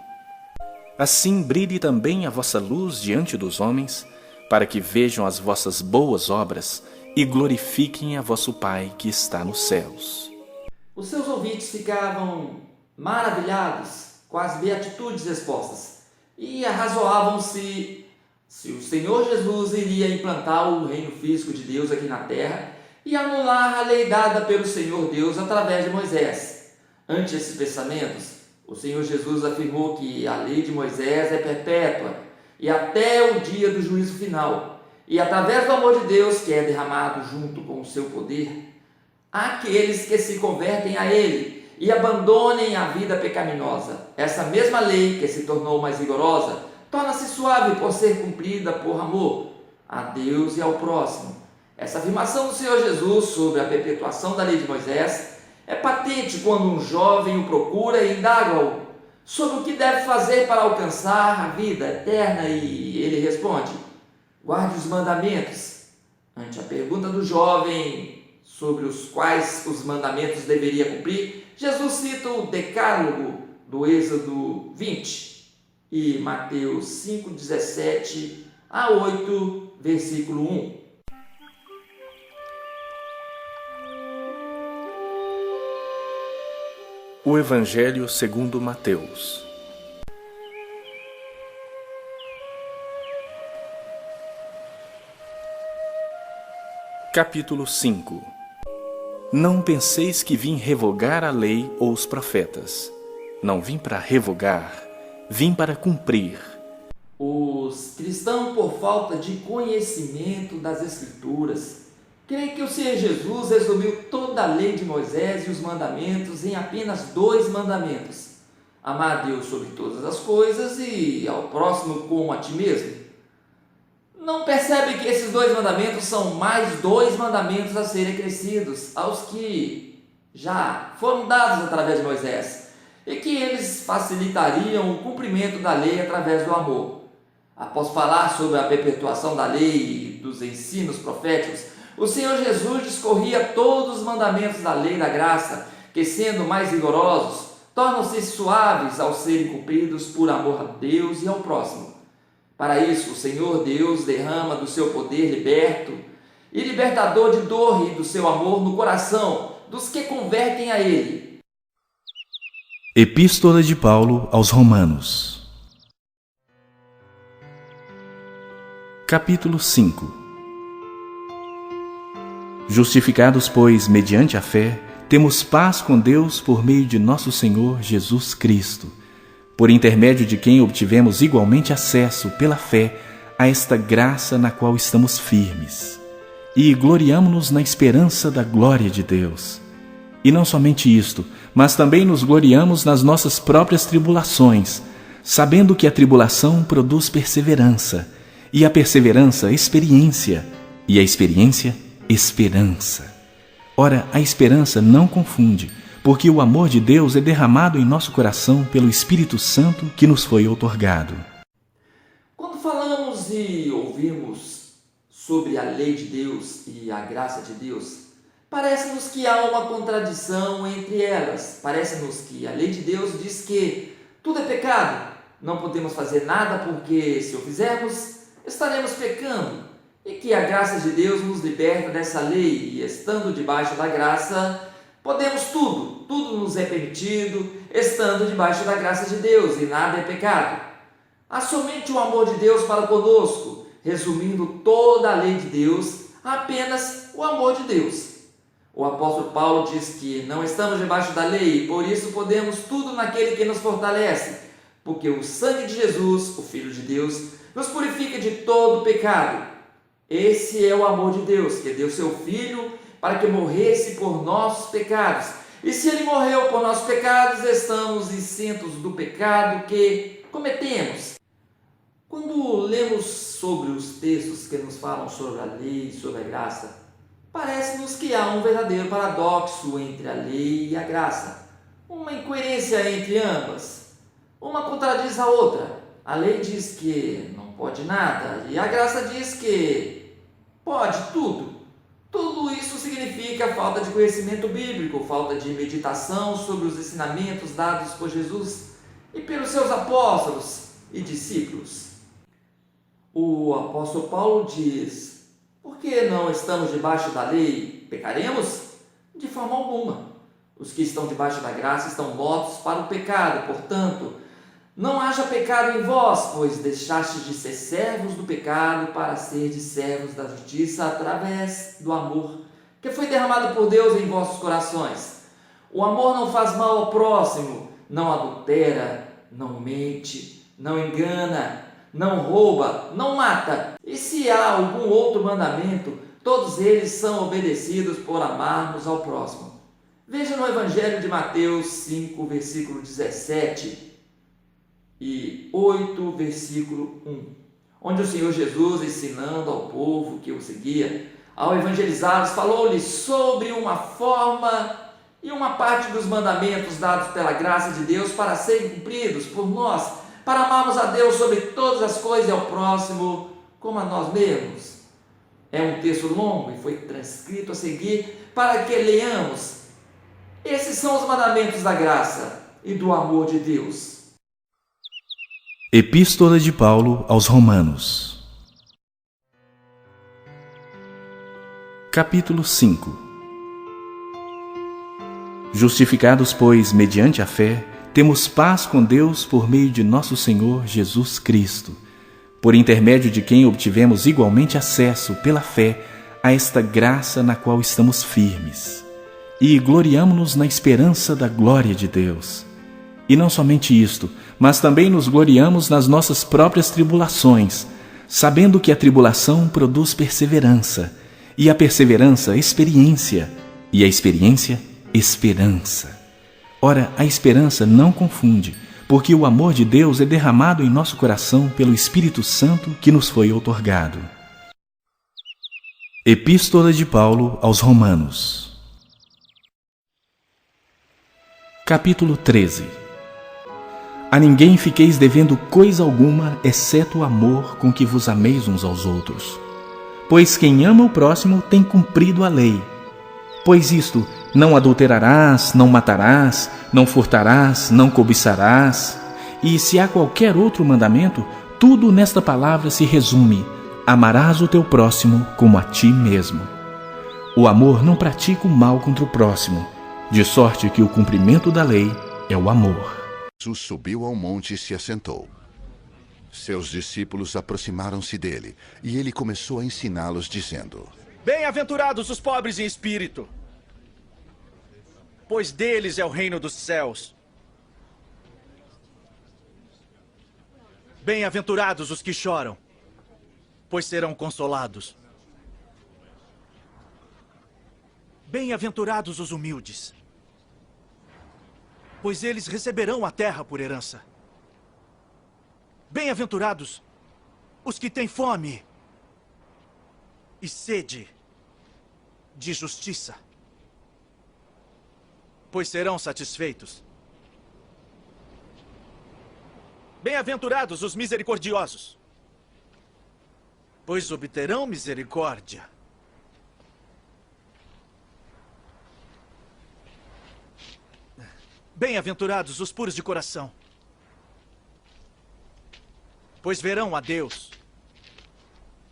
Assim brilhe também a vossa luz diante dos homens, para que vejam as vossas boas obras e glorifiquem a vosso Pai que está nos céus. Os seus ouvintes ficavam maravilhados com as beatitudes expostas e arrazoavam-se se o Senhor Jesus iria implantar o reino físico de Deus aqui na terra e anular a lei dada pelo Senhor Deus através de Moisés. Ante esses pensamentos, o Senhor Jesus afirmou que a lei de Moisés é perpétua e até o dia do juízo final, e através do amor de Deus que é derramado junto com o seu poder, aqueles que se convertem a Ele e abandonem a vida pecaminosa. Essa mesma lei que se tornou mais rigorosa torna-se suave por ser cumprida por amor a Deus e ao próximo. Essa afirmação do Senhor Jesus sobre a perpetuação da lei de Moisés é patente quando um jovem o procura e indaga-o sobre o que deve fazer para alcançar a vida eterna, e ele responde: guarde os mandamentos. Ante a pergunta do jovem sobre os quais os mandamentos deveria cumprir, Jesus cita o Decálogo do Êxodo 20 e Mateus 5, 17 a 8, versículo 1. O Evangelho segundo Mateus. Capítulo 5. Não penseis que vim revogar a lei ou os profetas. Não vim para revogar, vim para cumprir. Os cristãos, por falta de conhecimento das Escrituras, creem que o Senhor Jesus resumiu toda a lei de Moisés e os mandamentos em apenas 2 mandamentos: amar a Deus sobre todas as coisas e ao próximo como a ti mesmo. Não percebe que esses 2 mandamentos são mais 2 mandamentos a serem acrescidos aos que já foram dados através de Moisés, e que eles facilitariam o cumprimento da lei através do amor. Após falar sobre a perpetuação da lei e dos ensinos proféticos, o Senhor Jesus discorria todos os mandamentos da lei da graça, que, sendo mais rigorosos, tornam-se suaves ao serem cumpridos por amor a Deus e ao próximo. Para isso, o Senhor Deus derrama do seu poder liberto e libertador de dor e do seu amor no coração dos que convertem a Ele. Epístola de Paulo aos Romanos. Capítulo 5. Justificados, pois, mediante a fé, temos paz com Deus por meio de nosso Senhor Jesus Cristo, por intermédio de quem obtivemos igualmente acesso, pela fé, a esta graça na qual estamos firmes. E gloriamo-nos na esperança da glória de Deus. E não somente isto, mas também nos gloriamos nas nossas próprias tribulações, sabendo que a tribulação produz perseverança, e a perseverança, experiência, e a experiência, esperança. Ora, a esperança não confunde, porque o amor de Deus é derramado em nosso coração pelo Espírito Santo que nos foi outorgado. Quando falamos e ouvimos sobre a lei de Deus e a graça de Deus, parece-nos que há uma contradição entre elas. Parece-nos que a lei de Deus diz que tudo é pecado, não podemos fazer nada porque, se o fizermos, estaremos pecando, e que a graça de Deus nos liberta dessa lei, e estando debaixo da graça, podemos tudo, tudo nos é permitido, estando debaixo da graça de Deus, e nada é pecado. Há somente o amor de Deus para conosco, resumindo toda a lei de Deus, apenas o amor de Deus. O apóstolo Paulo diz que não estamos debaixo da lei, e por isso podemos tudo naquele que nos fortalece, porque o sangue de Jesus, o Filho de Deus, nos purifica de todo pecado. Esse é o amor de Deus, que deu seu Filho para que morresse por nossos pecados. E se Ele morreu por nossos pecados, estamos isentos do pecado que cometemos. Quando lemos sobre os textos que nos falam sobre a lei e sobre a graça, parece-nos que há um verdadeiro paradoxo entre a lei e a graça, uma incoerência entre ambas. Uma contradiz a outra. A lei diz que não pode nada e a graça diz que pode tudo. Tudo isso significa falta de conhecimento bíblico, falta de meditação sobre os ensinamentos dados por Jesus e pelos seus apóstolos e discípulos. O apóstolo Paulo diz: por que não estamos debaixo da lei? Pecaremos? De forma alguma. Os que estão debaixo da graça estão mortos para o pecado, portanto, não haja pecado em vós, pois deixastes de ser servos do pecado para serdes servos da justiça através do amor que foi derramado por Deus em vossos corações. O amor não faz mal ao próximo, não adultera, não mente, não engana, não rouba, não mata. E se há algum outro mandamento, todos eles são obedecidos por amarmos ao próximo. Veja no Evangelho de Mateus 5, versículo 17 e 8, versículo 1, onde o Senhor Jesus, ensinando ao povo que o seguia, ao evangelizá-los, falou-lhes sobre uma forma e uma parte dos mandamentos dados pela graça de Deus para serem cumpridos por nós, para amarmos a Deus sobre todas as coisas e ao próximo como a nós mesmos. É um texto longo e foi transcrito a seguir para que leiamos. Esses são os mandamentos da graça e do amor de Deus. Epístola de Paulo aos Romanos. Capítulo 5. Justificados, pois, mediante a fé, temos paz com Deus por meio de nosso Senhor Jesus Cristo, por intermédio de quem obtivemos igualmente acesso, pela fé, a esta graça na qual estamos firmes. E gloriamo-nos na esperança da glória de Deus. E não somente isto, mas também nos gloriamos nas nossas próprias tribulações, sabendo que a tribulação produz perseverança, e a perseverança, experiência, e a experiência, esperança. Ora, a esperança não confunde, porque o amor de Deus é derramado em nosso coração pelo Espírito Santo que nos foi outorgado. Epístola de Paulo aos Romanos. Capítulo 13. A ninguém fiqueis devendo coisa alguma, exceto o amor com que vos ameis uns aos outros. Pois quem ama o próximo tem cumprido a lei. Pois isto, não adulterarás, não matarás, não furtarás, não cobiçarás. E se há qualquer outro mandamento, tudo nesta palavra se resume: amarás o teu próximo como a ti mesmo. O amor não pratica o mal contra o próximo, de sorte que o cumprimento da lei é o amor. Jesus subiu ao monte e se assentou. Seus discípulos aproximaram-se dele, e ele começou a ensiná-los, dizendo: Bem-aventurados os pobres em espírito, pois deles é o reino dos céus. Bem-aventurados os que choram, pois serão consolados. Bem-aventurados os humildes, pois eles receberão a terra por herança. Bem-aventurados os que têm fome e sede de justiça, pois serão satisfeitos. Bem-aventurados os misericordiosos, pois obterão misericórdia. Bem-aventurados os puros de coração, pois verão a Deus.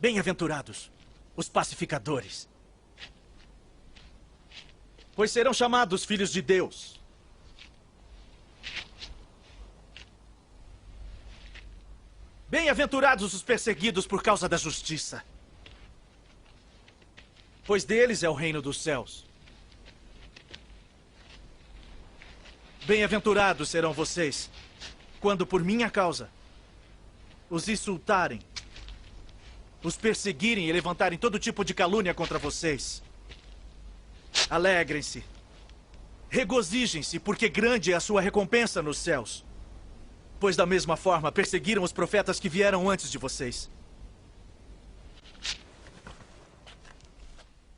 Bem-aventurados os pacificadores, pois serão chamados filhos de Deus. Bem-aventurados os perseguidos por causa da justiça, pois deles é o reino dos céus. Bem-aventurados serão vocês, quando por minha causa os insultarem, os perseguirem e levantarem todo tipo de calúnia contra vocês. Alegrem-se, regozijem-se, porque grande é a sua recompensa nos céus. Pois da mesma forma perseguiram os profetas que vieram antes de vocês.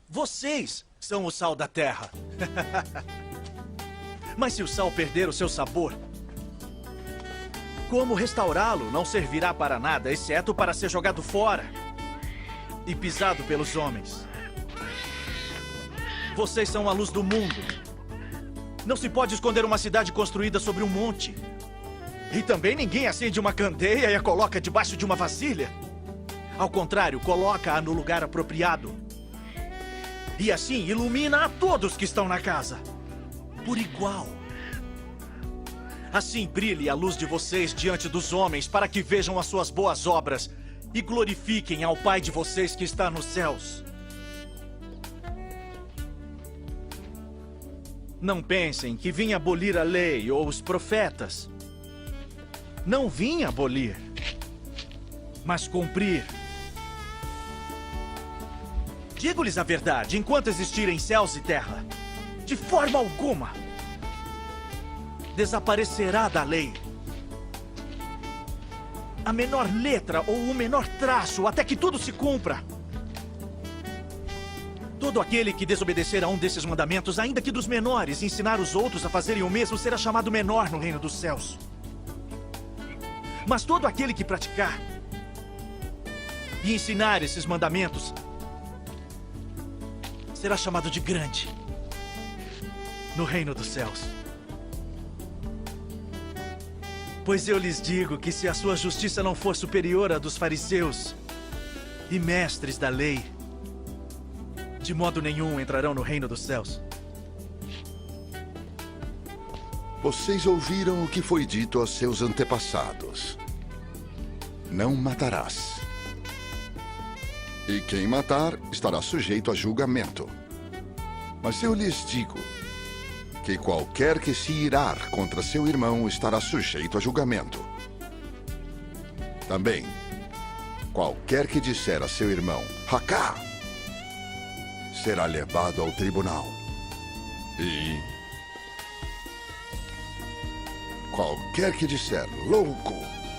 Vocês são o sal da terra. Mas se o sal perder o seu sabor, como restaurá-lo não servirá para nada, exceto para ser jogado fora e pisado pelos homens. Vocês são a luz do mundo. Não se pode esconder uma cidade construída sobre um monte. E também ninguém acende uma candeia e a coloca debaixo de uma vasilha. Ao contrário, coloca-a no lugar apropriado. E assim ilumina a todos que estão na casa, por igual. Assim brilhe a luz de vocês diante dos homens, para que vejam as suas boas obras e glorifiquem ao Pai de vocês que está nos céus. Não pensem que vim abolir a lei ou os profetas. Não vim abolir, mas cumprir. Digo-lhes a verdade, enquanto existirem céus e terra, de forma alguma desaparecerá da lei a menor letra ou o menor traço, até que tudo se cumpra. Todo aquele que desobedecer a um desses mandamentos, ainda que dos menores, e ensinar os outros a fazerem o mesmo, será chamado menor no reino dos céus. Mas todo aquele que praticar e ensinar esses mandamentos será chamado de grande no reino dos céus. Pois eu lhes digo que se a sua justiça não for superior à dos fariseus e mestres da lei, de modo nenhum entrarão no reino dos céus. Vocês ouviram o que foi dito aos seus antepassados: não matarás. E quem matar estará sujeito a julgamento. Mas eu lhes digo que qualquer que se irar contra seu irmão estará sujeito a julgamento. Também, qualquer que disser a seu irmão, Racá, será levado ao tribunal. E qualquer que disser louco,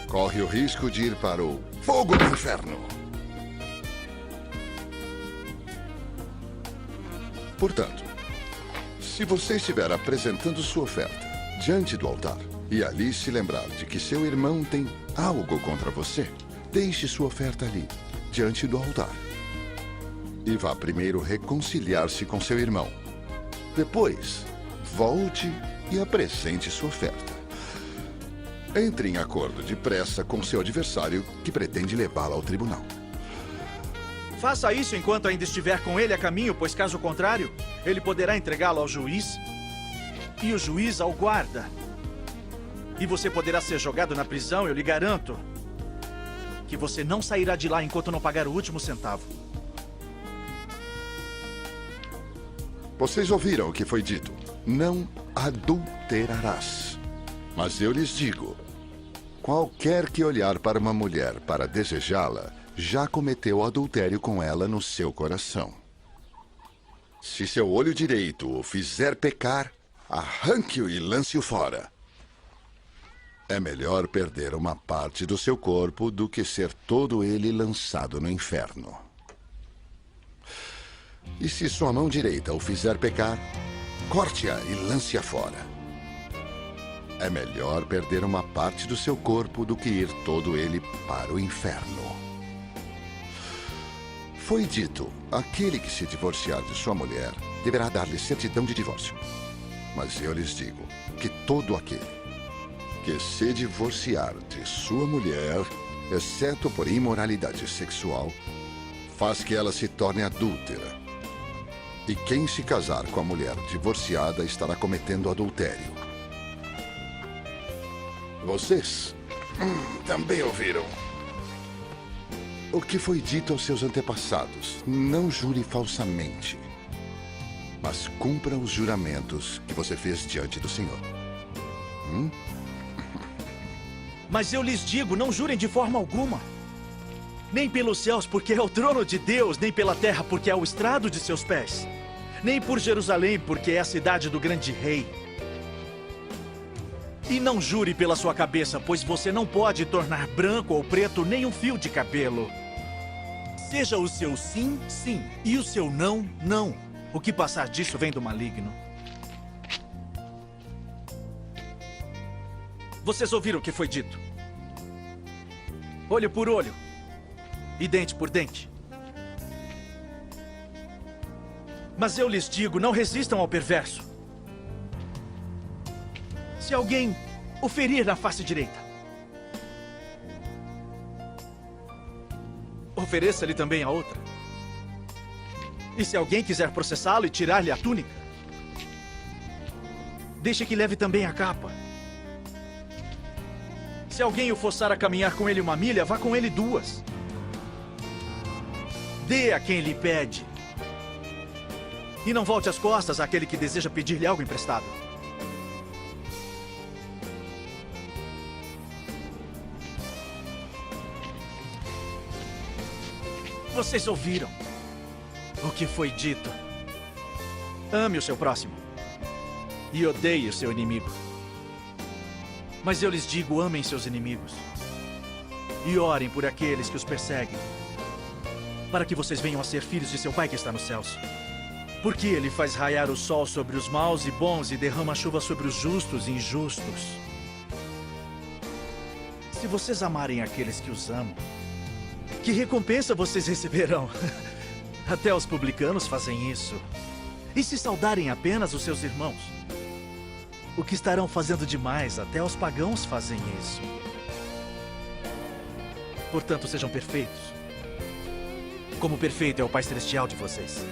corre o risco de ir para o fogo do inferno. Portanto, se você estiver apresentando sua oferta diante do altar e ali se lembrar de que seu irmão tem algo contra você, deixe sua oferta ali, diante do altar. E vá primeiro reconciliar-se com seu irmão. Depois, volte e apresente sua oferta. Entre em acordo depressa com seu adversário que pretende levá-lo ao tribunal. Faça isso enquanto ainda estiver com ele a caminho, pois caso contrário, ele poderá entregá-lo ao juiz e o juiz ao guarda. E você poderá ser jogado na prisão, eu lhe garanto que você não sairá de lá enquanto não pagar o último centavo. Vocês ouviram o que foi dito: não adulterarás. Mas eu lhes digo, qualquer que olhar para uma mulher para desejá-la, já cometeu adultério com ela no seu coração. Se seu olho direito o fizer pecar, arranque-o e lance-o fora. É melhor perder uma parte do seu corpo do que ser todo ele lançado no inferno. E se sua mão direita o fizer pecar, corte-a e lance-a fora. É melhor perder uma parte do seu corpo do que ir todo ele para o inferno. Foi dito, aquele que se divorciar de sua mulher deverá dar-lhe certidão de divórcio. Mas eu lhes digo que todo aquele que se divorciar de sua mulher, exceto por imoralidade sexual, faz que ela se torne adúltera. E quem se casar com a mulher divorciada estará cometendo adultério. Vocês também ouviram o que foi dito aos seus antepassados: não jure falsamente, mas cumpra os juramentos que você fez diante do Senhor. Mas eu lhes digo, não jurem de forma alguma. Nem pelos céus, porque é o trono de Deus, nem pela terra, porque é o estrado de seus pés. Nem por Jerusalém, porque é a cidade do grande rei. E não jure pela sua cabeça, pois você não pode tornar branco ou preto nem um fio de cabelo. Seja o seu sim, sim, e o seu não, não. O que passar disso vem do maligno. Vocês ouviram o que foi dito? Olho por olho e dente por dente. Mas eu lhes digo, não resistam ao perverso. Se alguém o ferir na face direita, ofereça-lhe também a outra. E se alguém quiser processá-lo e tirar-lhe a túnica, deixe que leve também a capa. Se alguém o forçar a caminhar com ele 1 milha, vá com ele 2. Dê a quem lhe pede. E não volte as costas àquele que deseja pedir-lhe algo emprestado. Vocês ouviram o que foi dito. Ame o seu próximo e odeie o seu inimigo. Mas eu lhes digo, amem seus inimigos e orem por aqueles que os perseguem, para que vocês venham a ser filhos de seu Pai que está nos céus. Porque ele faz raiar o sol sobre os maus e bons e derrama chuva sobre os justos e injustos. Se vocês amarem aqueles que os amam, que recompensa vocês receberão? Até os publicanos fazem isso. E se saudarem apenas os seus irmãos, o que estarão fazendo demais? Até os pagãos fazem isso. Portanto, sejam perfeitos, como perfeito é o Pai Celestial de vocês.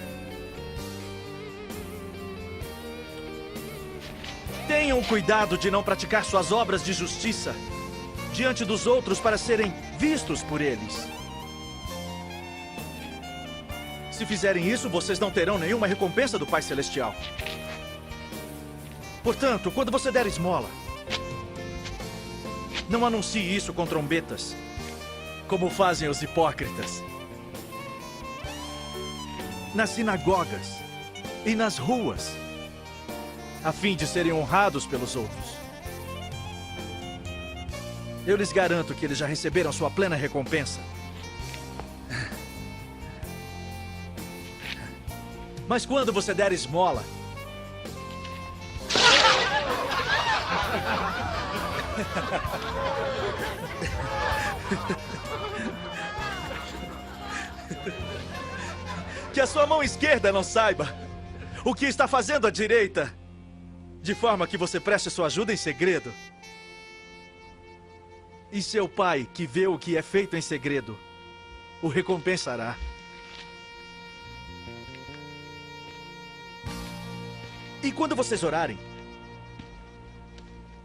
Tenham cuidado de não praticar suas obras de justiça diante dos outros para serem vistos por eles. Se fizerem isso, vocês não terão nenhuma recompensa do Pai Celestial. Portanto, quando você der esmola, não anuncie isso com trombetas, como fazem os hipócritas, nas sinagogas e nas ruas, a fim de serem honrados pelos outros. Eu lhes garanto que eles já receberam sua plena recompensa. Mas quando você der esmola, que a sua mão esquerda não saiba o que está fazendo a direita, de forma que você preste sua ajuda em segredo. E seu Pai, que vê o que é feito em segredo, o recompensará. E quando vocês orarem,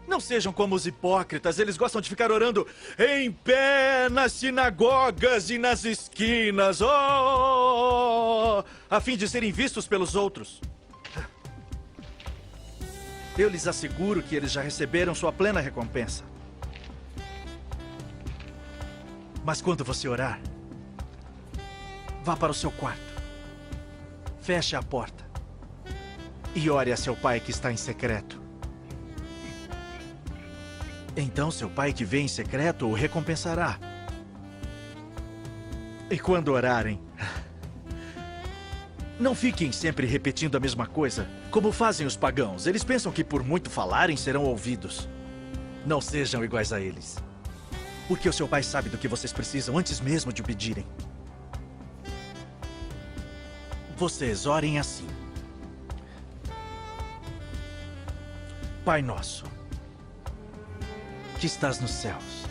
não sejam como os hipócritas. Eles gostam de ficar orando em pé nas sinagogas e nas esquinas, a fim de serem vistos pelos outros. Eu lhes asseguro que eles já receberam sua plena recompensa. Mas quando você orar, vá para o seu quarto, feche a porta e ore a seu Pai que está em secreto. Então seu Pai que vê em secreto o recompensará. E quando orarem, Não fiquem sempre repetindo a mesma coisa, como fazem os pagãos. Eles pensam que por muito falarem serão ouvidos. Não sejam iguais a eles. Porque o seu pai sabe do que vocês precisam antes mesmo de o pedirem. Vocês orem assim. Pai nosso, que estás nos céus,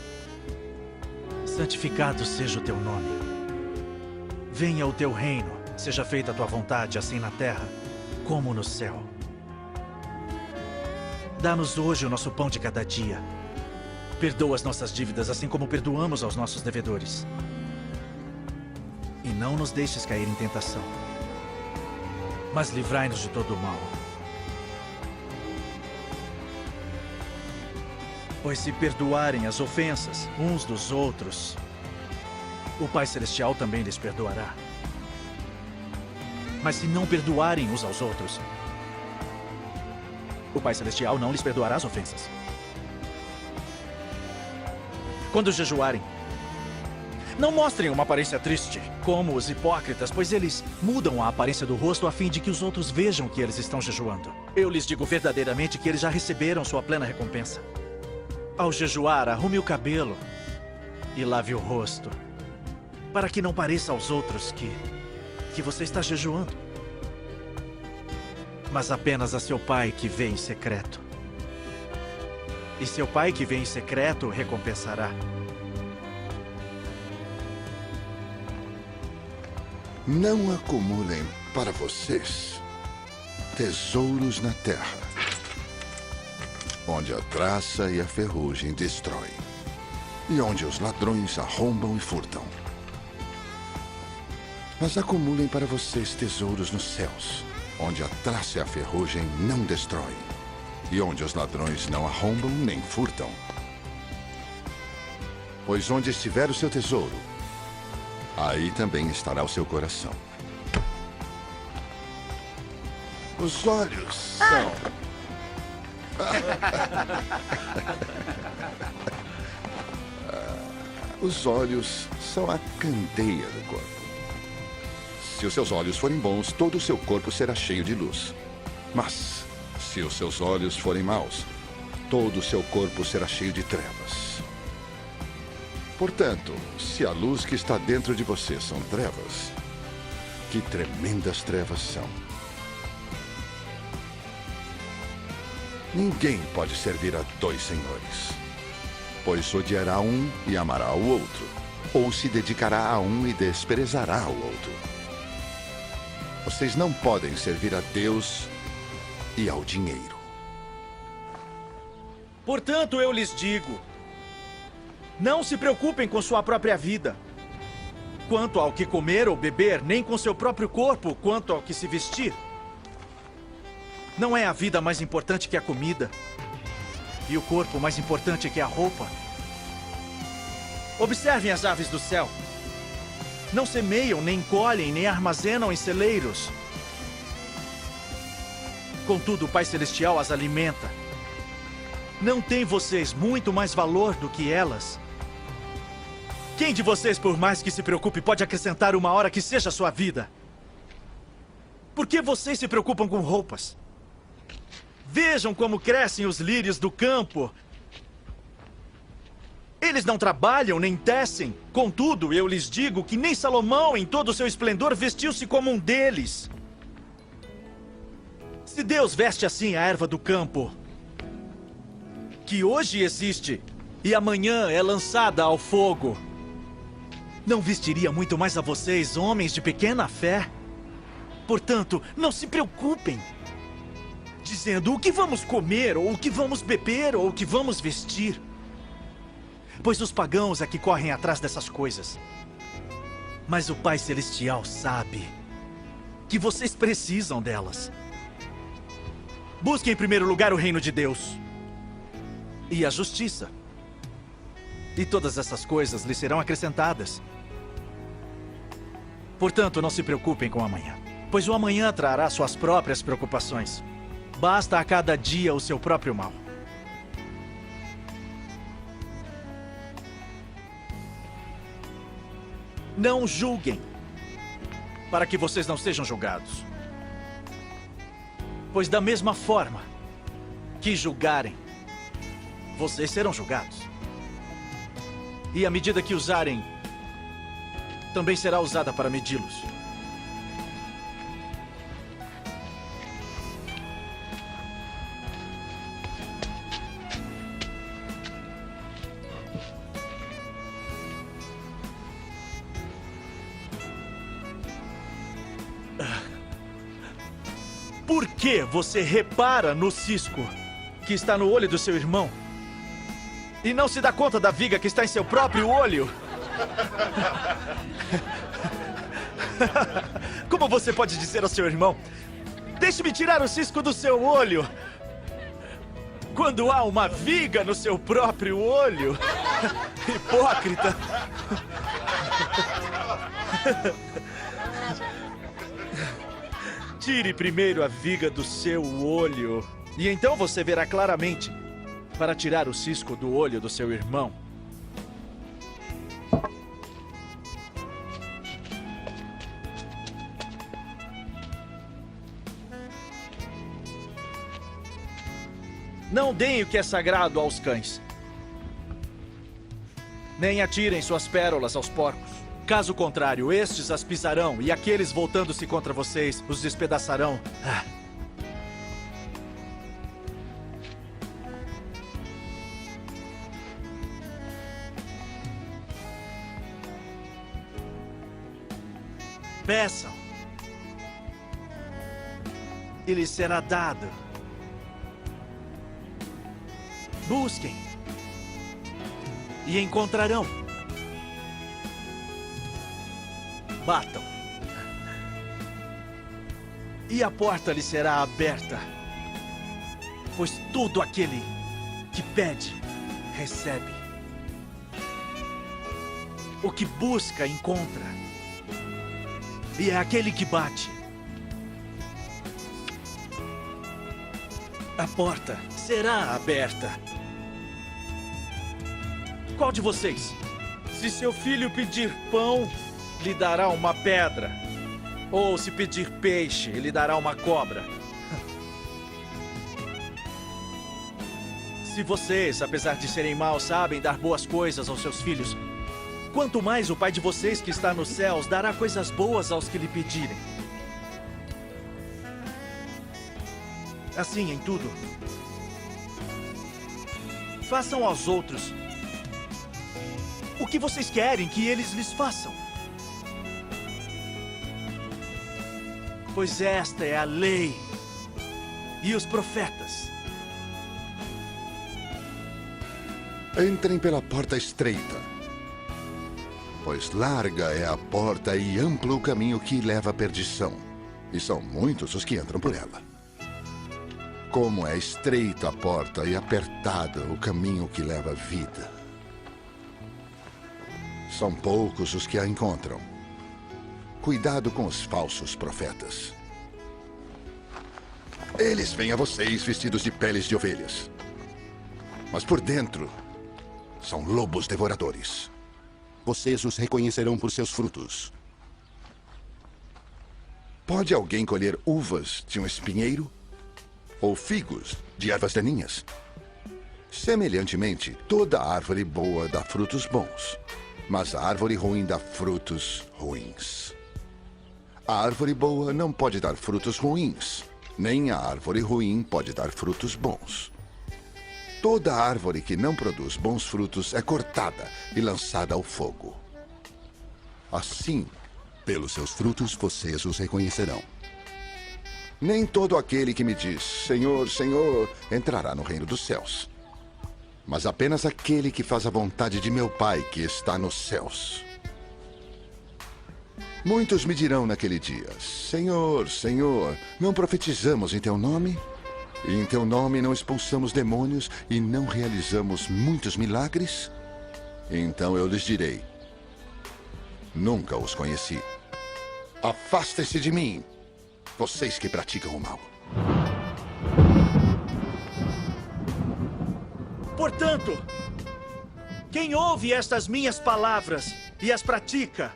santificado seja o teu nome. Venha o teu reino. Seja feita a tua vontade, assim na terra, como no céu. Dá-nos hoje o nosso pão de cada dia. Perdoa as nossas dívidas, assim como perdoamos aos nossos devedores. E não nos deixes cair em tentação, mas livrai-nos de todo o mal. Pois se perdoarem as ofensas uns dos outros, o Pai Celestial também lhes perdoará. Mas se não perdoarem uns aos outros, o Pai Celestial não lhes perdoará as ofensas. Quando jejuarem, não mostrem uma aparência triste, como os hipócritas, pois eles mudam a aparência do rosto a fim de que os outros vejam que eles estão jejuando. Eu lhes digo verdadeiramente que eles já receberam sua plena recompensa. Ao jejuar, arrume o cabelo e lave o rosto, para que não pareça aos outros que você está jejuando, mas apenas a seu pai que vê em secreto. E seu pai que vê em secreto recompensará. Não acumulem para vocês tesouros na terra, onde a traça e a ferrugem destroem, e onde os ladrões arrombam e furtam. Mas acumulem para vocês tesouros nos céus, onde a traça e a ferrugem não destroem, e onde os ladrões não arrombam nem furtam. Pois onde estiver o seu tesouro, aí também estará o seu coração. Os olhos são... Os olhos são a candeia do corpo. Se os seus olhos forem bons, todo o seu corpo será cheio de luz. Mas, se os seus olhos forem maus, todo o seu corpo será cheio de trevas. Portanto, se a luz que está dentro de você são trevas, que tremendas trevas são. Ninguém pode servir a dois senhores, pois odiará um e amará o outro, ou se dedicará a um e desprezará o outro. Vocês não podem servir a Deus e ao dinheiro. Portanto, eu lhes digo, não se preocupem com sua própria vida, quanto ao que comer ou beber, nem com seu próprio corpo, quanto ao que se vestir. Não é a vida mais importante que a comida, e o corpo mais importante que a roupa. Observem as aves do céu. Não semeiam, nem colhem, nem armazenam em celeiros. Contudo, o Pai Celestial as alimenta. Não tem vocês muito mais valor do que elas? Quem de vocês, por mais que se preocupe, pode acrescentar uma hora que seja a sua vida? Por que vocês se preocupam com roupas? Vejam como crescem os lírios do campo. Eles não trabalham nem tecem. Contudo, eu lhes digo que nem Salomão, em todo o seu esplendor, vestiu-se como um deles. Se Deus veste assim a erva do campo, que hoje existe e amanhã é lançada ao fogo, não vestiria muito mais a vocês, homens de pequena fé? Portanto, não se preocupem, dizendo o que vamos comer, ou o que vamos beber, ou o que vamos vestir. Pois os pagãos é que correm atrás dessas coisas. Mas o Pai Celestial sabe que vocês precisam delas. Busquem em primeiro lugar o reino de Deus e a justiça, e todas essas coisas lhes serão acrescentadas. Portanto, não se preocupem com o amanhã, pois o amanhã trará suas próprias preocupações. Basta a cada dia o seu próprio mal. Não julguem, para que vocês não sejam julgados. Pois da mesma forma que julgarem, vocês serão julgados. E a medida que usarem também será usada para medi-los. Por que você repara no cisco que está no olho do seu irmão e não se dá conta da viga que está em seu próprio olho? Como você pode dizer ao seu irmão: deixe-me tirar o cisco do seu olho, quando há uma viga no seu próprio olho? Hipócrita! Tire primeiro a viga do seu olho, e então você verá claramente para tirar o cisco do olho do seu irmão. Não deem o que é sagrado aos cães, nem atirem suas pérolas aos porcos. Caso contrário, estes as pisarão, e aqueles voltando-se contra vocês os despedaçarão. Peçam, e lhes será dado. Busquem, e encontrarão. Batam, e a porta lhe será aberta. Pois todo aquele que pede, recebe. O que busca, encontra. E é aquele que bate. A porta será aberta. Qual de vocês, se seu filho pedir pão, lhe dará uma pedra? Ou se pedir peixe, lhe dará uma cobra? Se vocês, apesar de serem maus, sabem dar boas coisas aos seus filhos, quanto mais o Pai de vocês que está nos céus dará coisas boas aos que lhe pedirem. Assim em tudo, façam aos outros o que vocês querem que eles lhes façam. Pois esta é a lei e os profetas. Entrem pela porta estreita, pois larga é a porta e amplo o caminho que leva à perdição, e são muitos os que entram por ela. Como é estreita a porta e apertada o caminho que leva à vida. São poucos os que a encontram. Cuidado com os falsos profetas. Eles vêm a vocês vestidos de peles de ovelhas, mas por dentro são lobos devoradores. Vocês os reconhecerão por seus frutos. Pode alguém colher uvas de um espinheiro? Ou figos de ervas daninhas? Semelhantemente, toda árvore boa dá frutos bons, mas a árvore ruim dá frutos ruins. A árvore boa não pode dar frutos ruins, nem a árvore ruim pode dar frutos bons. Toda árvore que não produz bons frutos é cortada e lançada ao fogo. Assim, Pelos seus frutos vocês os reconhecerão. nem todo aquele que me diz, Senhor, Senhor, entrará no reino dos céus, mas apenas aquele que faz a vontade de meu Pai que está nos céus. Muitos me dirão naquele dia, Senhor, Senhor, não profetizamos em teu nome? E em teu nome não expulsamos demônios e não realizamos muitos milagres? Então eu lhes direi, nunca os conheci. Afastem-se de mim, vocês que praticam o mal. Portanto, quem ouve estas minhas palavras e as pratica,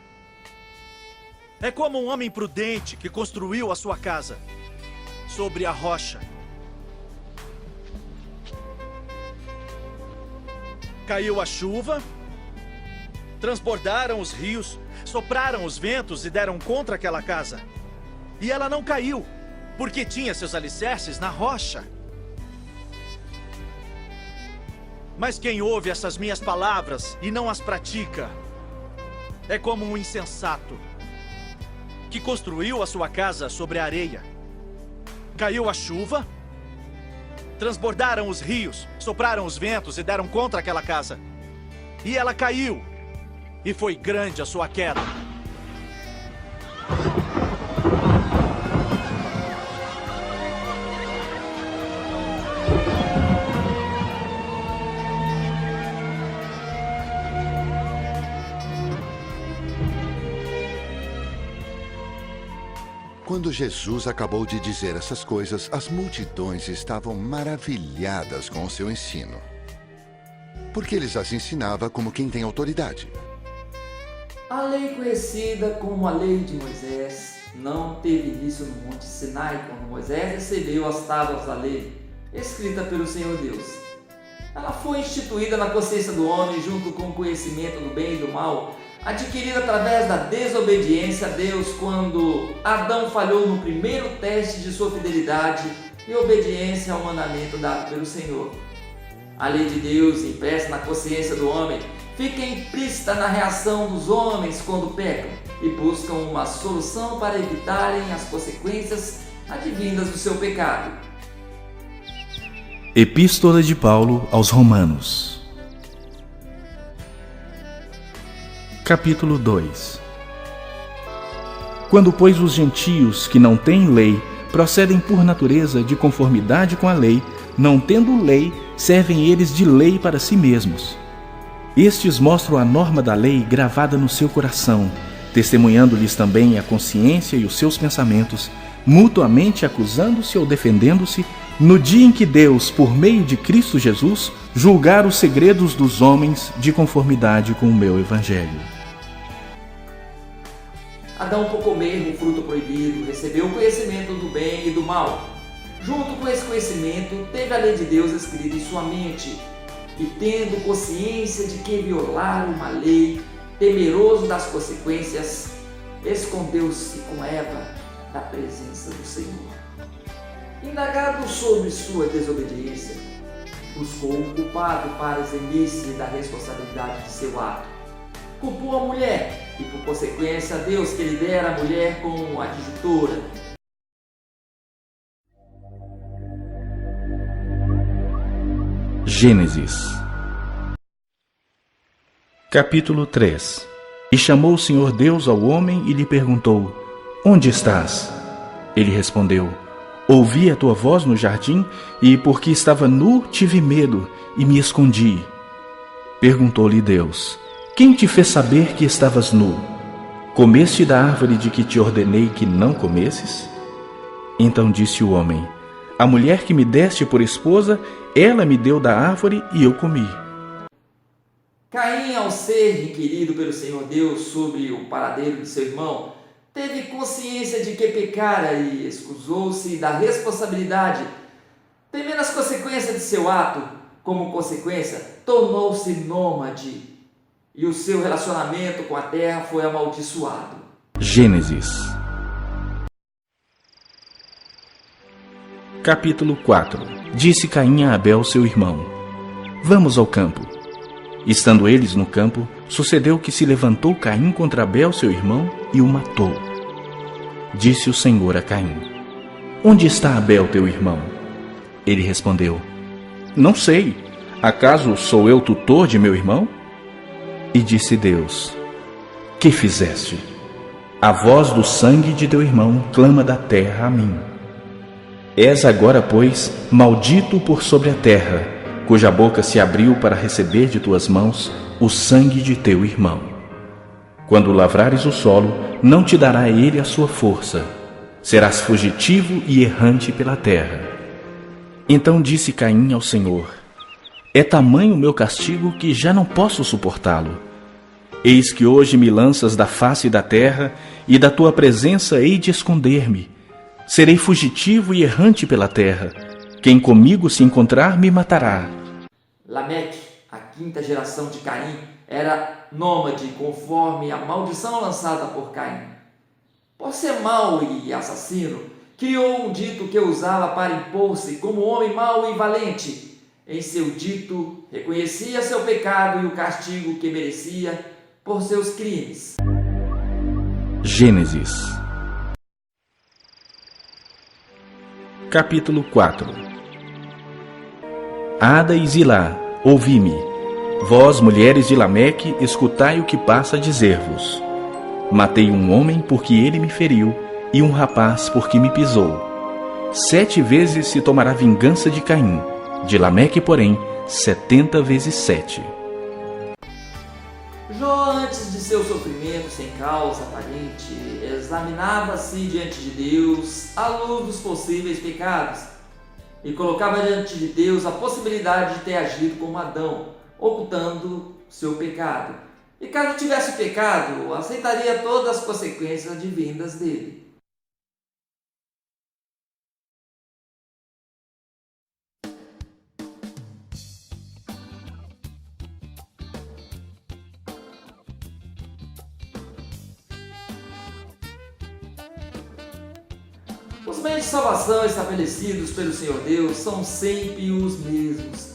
É como um homem prudente que construiu a sua casa sobre a rocha. Caiu a chuva, transbordaram os rios, sopraram os ventos e deram contra aquela casa. E ela não caiu, porque tinha seus alicerces na rocha. Mas quem ouve essas minhas palavras e não as pratica, é como um insensato que construiu a sua casa sobre a areia. Caiu a chuva, transbordaram os rios, sopraram os ventos e deram contra aquela casa. E ela caiu, e foi grande a sua queda. Quando Jesus acabou de dizer essas coisas, as multidões estavam maravilhadas com o seu ensino, porque ele as ensinava como quem tem autoridade. A lei conhecida como a lei de Moisés não teve início no Monte Sinai, quando Moisés recebeu as tábuas da lei, escrita pelo Senhor Deus. Ela foi instituída na consciência do homem junto com o conhecimento do bem e do mal, adquirida através da desobediência a Deus quando Adão falhou no primeiro teste de sua fidelidade e obediência ao mandamento dado pelo Senhor. A lei de Deus, impressa na consciência do homem, fica implícita na reação dos homens quando pecam e buscam uma solução para evitarem as consequências advindas do seu pecado. Epístola de Paulo aos Romanos. Capítulo 2. Quando, pois, os gentios que não têm lei procedem por natureza de conformidade com a lei, não tendo lei, servem eles de lei para si mesmos. Estes mostram a norma da lei gravada no seu coração, testemunhando-lhes também a consciência e os seus pensamentos, mutuamente acusando-se ou defendendo-se, no dia em que Deus, por meio de Cristo Jesus, julgar os segredos dos homens de conformidade com o meu evangelho. Adão, por comer do fruto proibido, recebeu o conhecimento do bem e do mal. Junto com esse conhecimento, teve a lei de Deus escrita em sua mente, e tendo consciência de que violar uma lei, temeroso das consequências, escondeu-se com Eva da presença do Senhor. Indagado sobre sua desobediência, buscou um culpado para eximir-se da responsabilidade de seu ato. Culpou a mulher e, por consequência, Deus que lhe dera a mulher como adjutora. Gênesis. Capítulo 3. E chamou o Senhor Deus ao homem e lhe perguntou: Onde estás? Ele respondeu: Ouvi a tua voz no jardim, e porque estava nu, tive medo e me escondi. Perguntou-lhe Deus: Quem te fez saber que estavas nu? Comeste da árvore de que te ordenei que não comesses? Então disse o homem: A mulher que me deste por esposa, ela me deu da árvore e eu comi. Caim, ao ser inquirido pelo Senhor Deus sobre o paradeiro de seu irmão, teve consciência de que pecara e excusou-se da responsabilidade. Temendo as consequências de seu ato, como consequência, tornou-se nômade, e o seu relacionamento com a terra foi amaldiçoado. Gênesis. Capítulo 4. Disse Caim a Abel, seu irmão: Vamos ao campo. Estando eles no campo, sucedeu que se levantou Caim contra Abel, seu irmão, e o matou. Disse o Senhor a Caim: Onde está Abel, teu irmão? Ele respondeu: Não sei. Acaso sou eu tutor de meu irmão? E disse Deus: Que fizeste? A voz do sangue de teu irmão clama da terra a mim. És agora, pois, maldito por sobre a terra, cuja boca se abriu para receber de tuas mãos o sangue de teu irmão. Quando lavrares o solo, não te dará ele a sua força. Serás fugitivo e errante pela terra. Então disse Caim ao Senhor: É tamanho o meu castigo que já não posso suportá-lo. Eis que hoje me lanças da face da terra, e da tua presença hei de esconder-me. Serei fugitivo e errante pela terra. Quem comigo se encontrar me matará. Lameque, a quinta geração de Caim, era nômade conforme a maldição lançada por Caim. Por ser mau e assassino, criou um dito que usava para impor-se como homem mau e valente. Em seu dito, reconhecia seu pecado e o castigo que merecia por seus crimes. Gênesis Capítulo 4. Ada e Zilá, ouvi-me. Vós, mulheres de Lameque, escutai o que passa a dizer-vos. Matei um homem porque ele me feriu, e um rapaz porque me pisou. 7 vezes se tomará vingança de Caim, de Lameque, porém, 70 vezes 7. Jó, antes de seu sofrimento sem causa aparente, examinava-se diante de Deus à luz dos possíveis pecados e colocava diante de Deus a possibilidade de ter agido como Adão, ocultando seu pecado. E caso tivesse pecado, aceitaria todas as consequências advindas dele. Os meios de salvação estabelecidos pelo Senhor Deus são sempre os mesmos.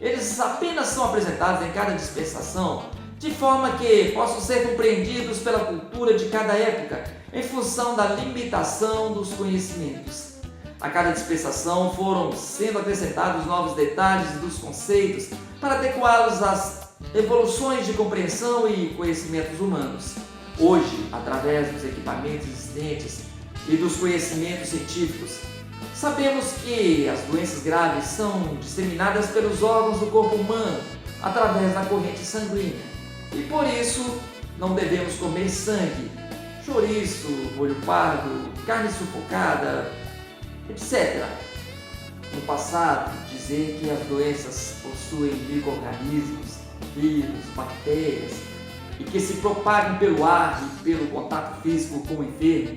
Eles apenas são apresentados em cada dispensação, de forma que possam ser compreendidos pela cultura de cada época, em função da limitação dos conhecimentos. A cada dispensação foram sendo acrescentados novos detalhes dos conceitos para adequá-los às evoluções de compreensão e conhecimentos humanos. Hoje, através dos equipamentos existentes e dos conhecimentos científicos, sabemos que as doenças graves são disseminadas pelos órgãos do corpo humano através da corrente sanguínea e por isso não devemos comer sangue, chouriço, molho pardo, carne sufocada, etc. No passado, dizer que as doenças possuem micro-organismos, vírus, bactérias e que se propagam pelo ar e pelo contato físico com o enfermo,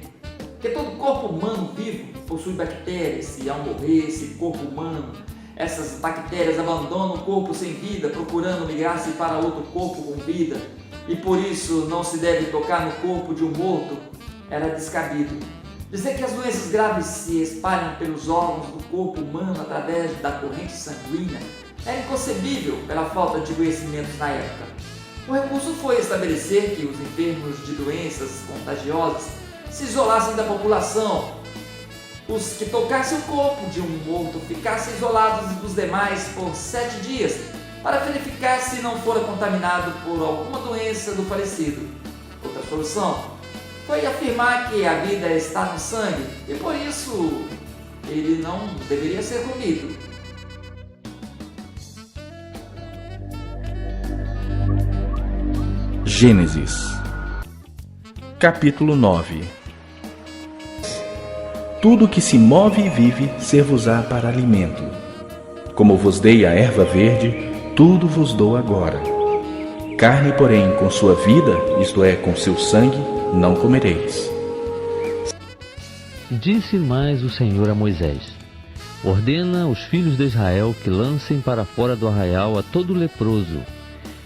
que todo corpo humano vivo possui bactérias e ao morrer esse corpo humano, essas bactérias abandonam o corpo sem vida, procurando migrar-se para outro corpo com vida, e por isso não se deve tocar no corpo de um morto, era descabido. Dizer que as doenças graves se espalham pelos órgãos do corpo humano através da corrente sanguínea era inconcebível pela falta de conhecimentos na época. O recurso foi estabelecer que os enfermos de doenças contagiosas se isolassem da população. Os que tocassem o corpo de um morto ficassem isolados dos demais por 7 dias, para verificar se não fora contaminado por alguma doença do falecido. Outra solução foi afirmar que a vida está no sangue e por isso ele não deveria ser comido. Gênesis Capítulo 9. Tudo que se move e vive ser-vos-á para alimento. Como vos dei a erva verde, tudo vos dou agora. Carne, porém, com sua vida, isto é, com seu sangue, não comereis. Disse mais o Senhor a Moisés: ordena os filhos de Israel que lancem para fora do arraial a todo leproso,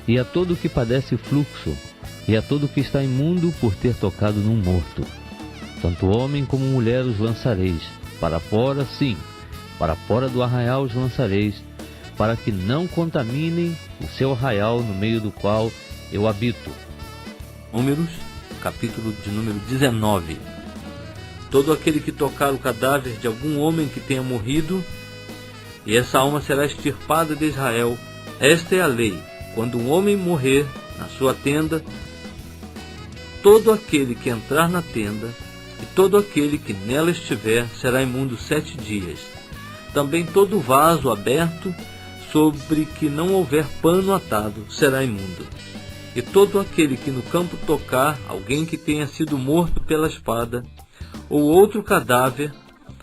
e a todo que padece fluxo, e a todo que está imundo por ter tocado num morto. Tanto homem como mulher os lançareis, para fora, sim, para fora do arraial os lançareis, para que não contaminem o seu arraial no meio do qual eu habito. Números, capítulo de número 19. Todo aquele que tocar o cadáver de algum homem que tenha morrido, e essa alma será extirpada de Israel. Esta é a lei. Quando um homem morrer na sua tenda, todo aquele que entrar na tenda e todo aquele que nela estiver será imundo 7 dias. Também todo vaso aberto sobre que não houver pano atado será imundo. E todo aquele que no campo tocar alguém que tenha sido morto pela espada, ou outro cadáver,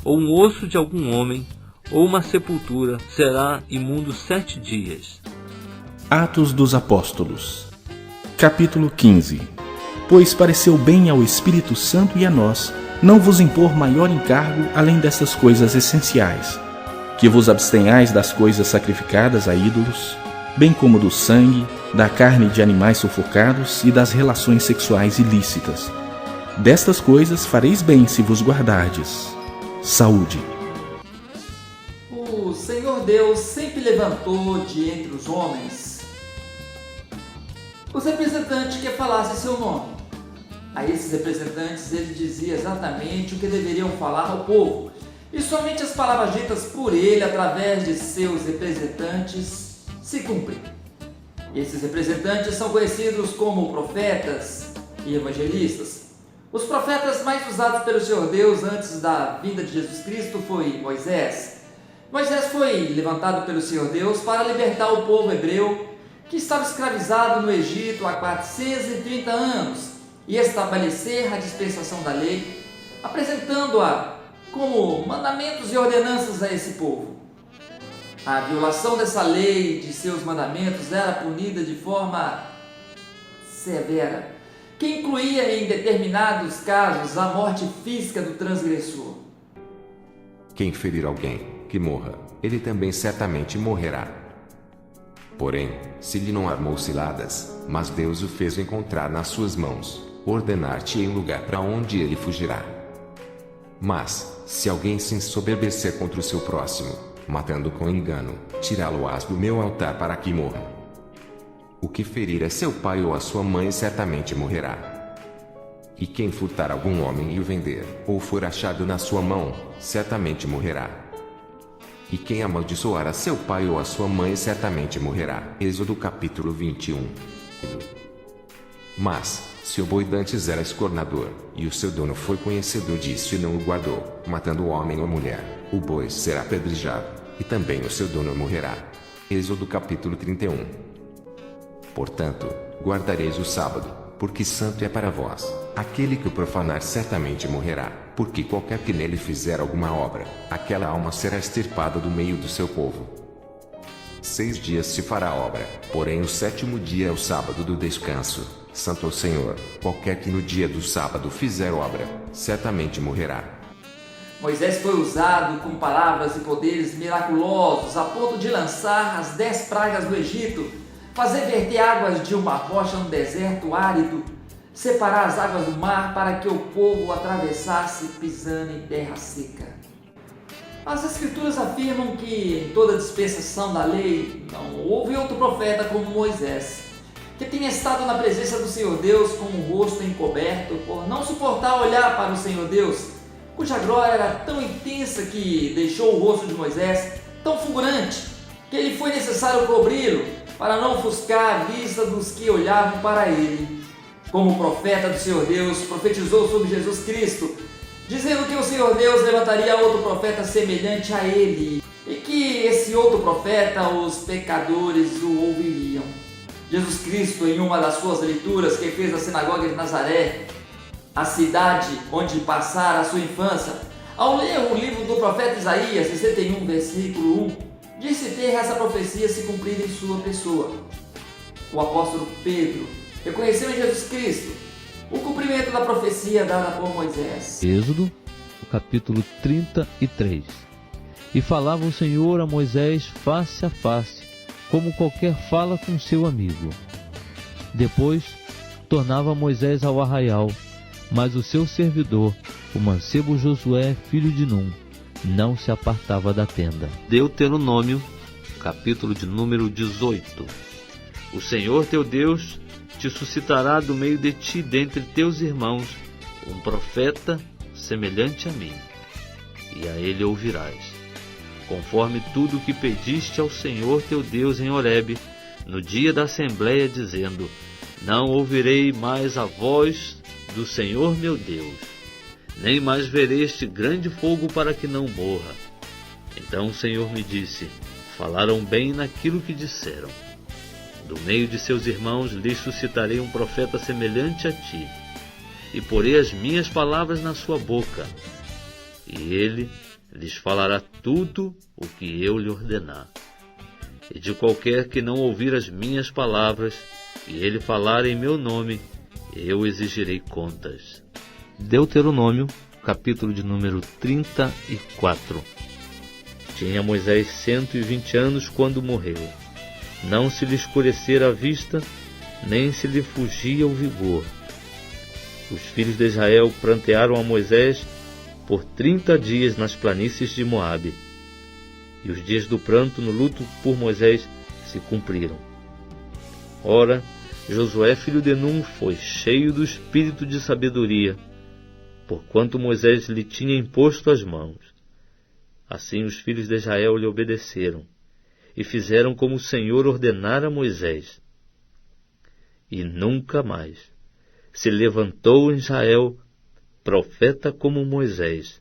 ou um osso de algum homem, ou uma sepultura, será imundo 7 dias. Atos dos Apóstolos capítulo 15. Pois pareceu bem ao Espírito Santo e a nós não vos impor maior encargo além dessas coisas essenciais, que vos abstenhais das coisas sacrificadas a ídolos, bem como do sangue, da carne de animais sufocados e das relações sexuais ilícitas. Destas coisas fareis bem se vos guardardes. Saúde. O Senhor Deus sempre levantou de entre os homens os representantes que falassem seu nome. A esses representantes ele dizia exatamente o que deveriam falar ao povo, e somente as palavras ditas por ele através de seus representantes se cumprem. Esses representantes são conhecidos como profetas e evangelistas. Os profetas mais usados pelo Senhor Deus antes da vinda de Jesus Cristo foi Moisés. Moisés foi levantado pelo Senhor Deus para libertar o povo hebreu que estava escravizado no Egito há 430 anos e estabelecer a dispensação da lei, apresentando-a como mandamentos e ordenanças a esse povo. A violação dessa lei, de seus mandamentos, era punida de forma severa, que incluía em determinados casos a morte física do transgressor. Quem ferir alguém, que morra, ele também certamente morrerá. Porém, se lhe não armou ciladas, mas Deus o fez encontrar nas suas mãos, ordenar-te-ei um lugar para onde ele fugirá. Mas, se alguém se ensoberbecer contra o seu próximo, matando com engano, tirá-lo-ás do meu altar para que morra. O que ferir a seu pai ou a sua mãe certamente morrerá. E quem furtar algum homem e o vender, ou for achado na sua mão, certamente morrerá. E quem amaldiçoar a seu pai ou a sua mãe certamente morrerá. Êxodo capítulo 21. Mas, se o boi dantes era escornador, e o seu dono foi conhecedor disso e não o guardou, matando o homem ou a mulher, o boi será apedrejado, e também o seu dono morrerá. Êxodo capítulo 31. Portanto, guardareis o sábado, porque santo é para vós. Aquele que o profanar certamente morrerá, porque qualquer que nele fizer alguma obra, aquela alma será extirpada do meio do seu povo. 6 dias se fará a obra, porém o 7º dia é o sábado do descanso, santo ao Senhor. Qualquer que no dia do sábado fizer obra, certamente morrerá. Moisés foi usado com palavras e poderes miraculosos a ponto de lançar as 10 pragas do Egito, fazer verter águas de uma rocha no deserto árido, separar as águas do mar para que o povo atravessasse pisando em terra seca. As Escrituras afirmam que em toda a dispensação da lei não houve outro profeta como Moisés, que tenha estado na presença do Senhor Deus com o rosto encoberto por não suportar olhar para o Senhor Deus, cuja glória era tão intensa que deixou o rosto de Moisés tão fulgurante que lhe foi necessário cobri-lo para não ofuscar a vista dos que olhavam para ele. Como profeta do Senhor Deus, profetizou sobre Jesus Cristo, dizendo que o Senhor Deus levantaria outro profeta semelhante a ele, e que esse outro profeta os pecadores o ouviriam. Jesus Cristo, em uma das suas leituras que fez na sinagoga de Nazaré, a cidade onde passara a sua infância, ao ler o livro do profeta Isaías, 61, versículo 1, disse ter essa profecia se cumprir em sua pessoa. O apóstolo Pedro reconheceu em Jesus Cristo o cumprimento da profecia dada por Moisés. Êxodo, capítulo 33. E falava o Senhor a Moisés face a face, como qualquer fala com seu amigo. Depois, tornava Moisés ao arraial, mas o seu servidor, o mancebo Josué, filho de Num, não se apartava da tenda. Deuteronômio, capítulo de número 18. O Senhor teu Deus te suscitará do meio de ti, dentre teus irmãos, um profeta semelhante a mim, e a ele ouvirás, conforme tudo o que pediste ao Senhor teu Deus em Horebe, no dia da assembleia, dizendo: não ouvirei mais a voz do Senhor meu Deus, nem mais verei este grande fogo para que não morra. Então o Senhor me disse: falaram bem naquilo que disseram. Do meio de seus irmãos lhes suscitarei um profeta semelhante a ti, e porei as minhas palavras na sua boca, e ele lhes falará tudo o que eu lhe ordenar. E de qualquer que não ouvir as minhas palavras e ele falar em meu nome, eu exigirei contas. Deuteronômio, capítulo de número 34. Tinha Moisés 120 anos quando morreu. Não se lhe escurecera a vista, nem se lhe fugia o vigor. Os filhos de Israel prantearam a Moisés por 30 dias nas planícies de Moabe. E os dias do pranto no luto por Moisés se cumpriram. Ora, Josué, filho de Num, foi cheio do espírito de sabedoria, porquanto Moisés lhe tinha imposto as mãos. Assim os filhos de Israel lhe obedeceram, e fizeram como o Senhor ordenara a Moisés. E nunca mais se levantou em Israel profeta como Moisés,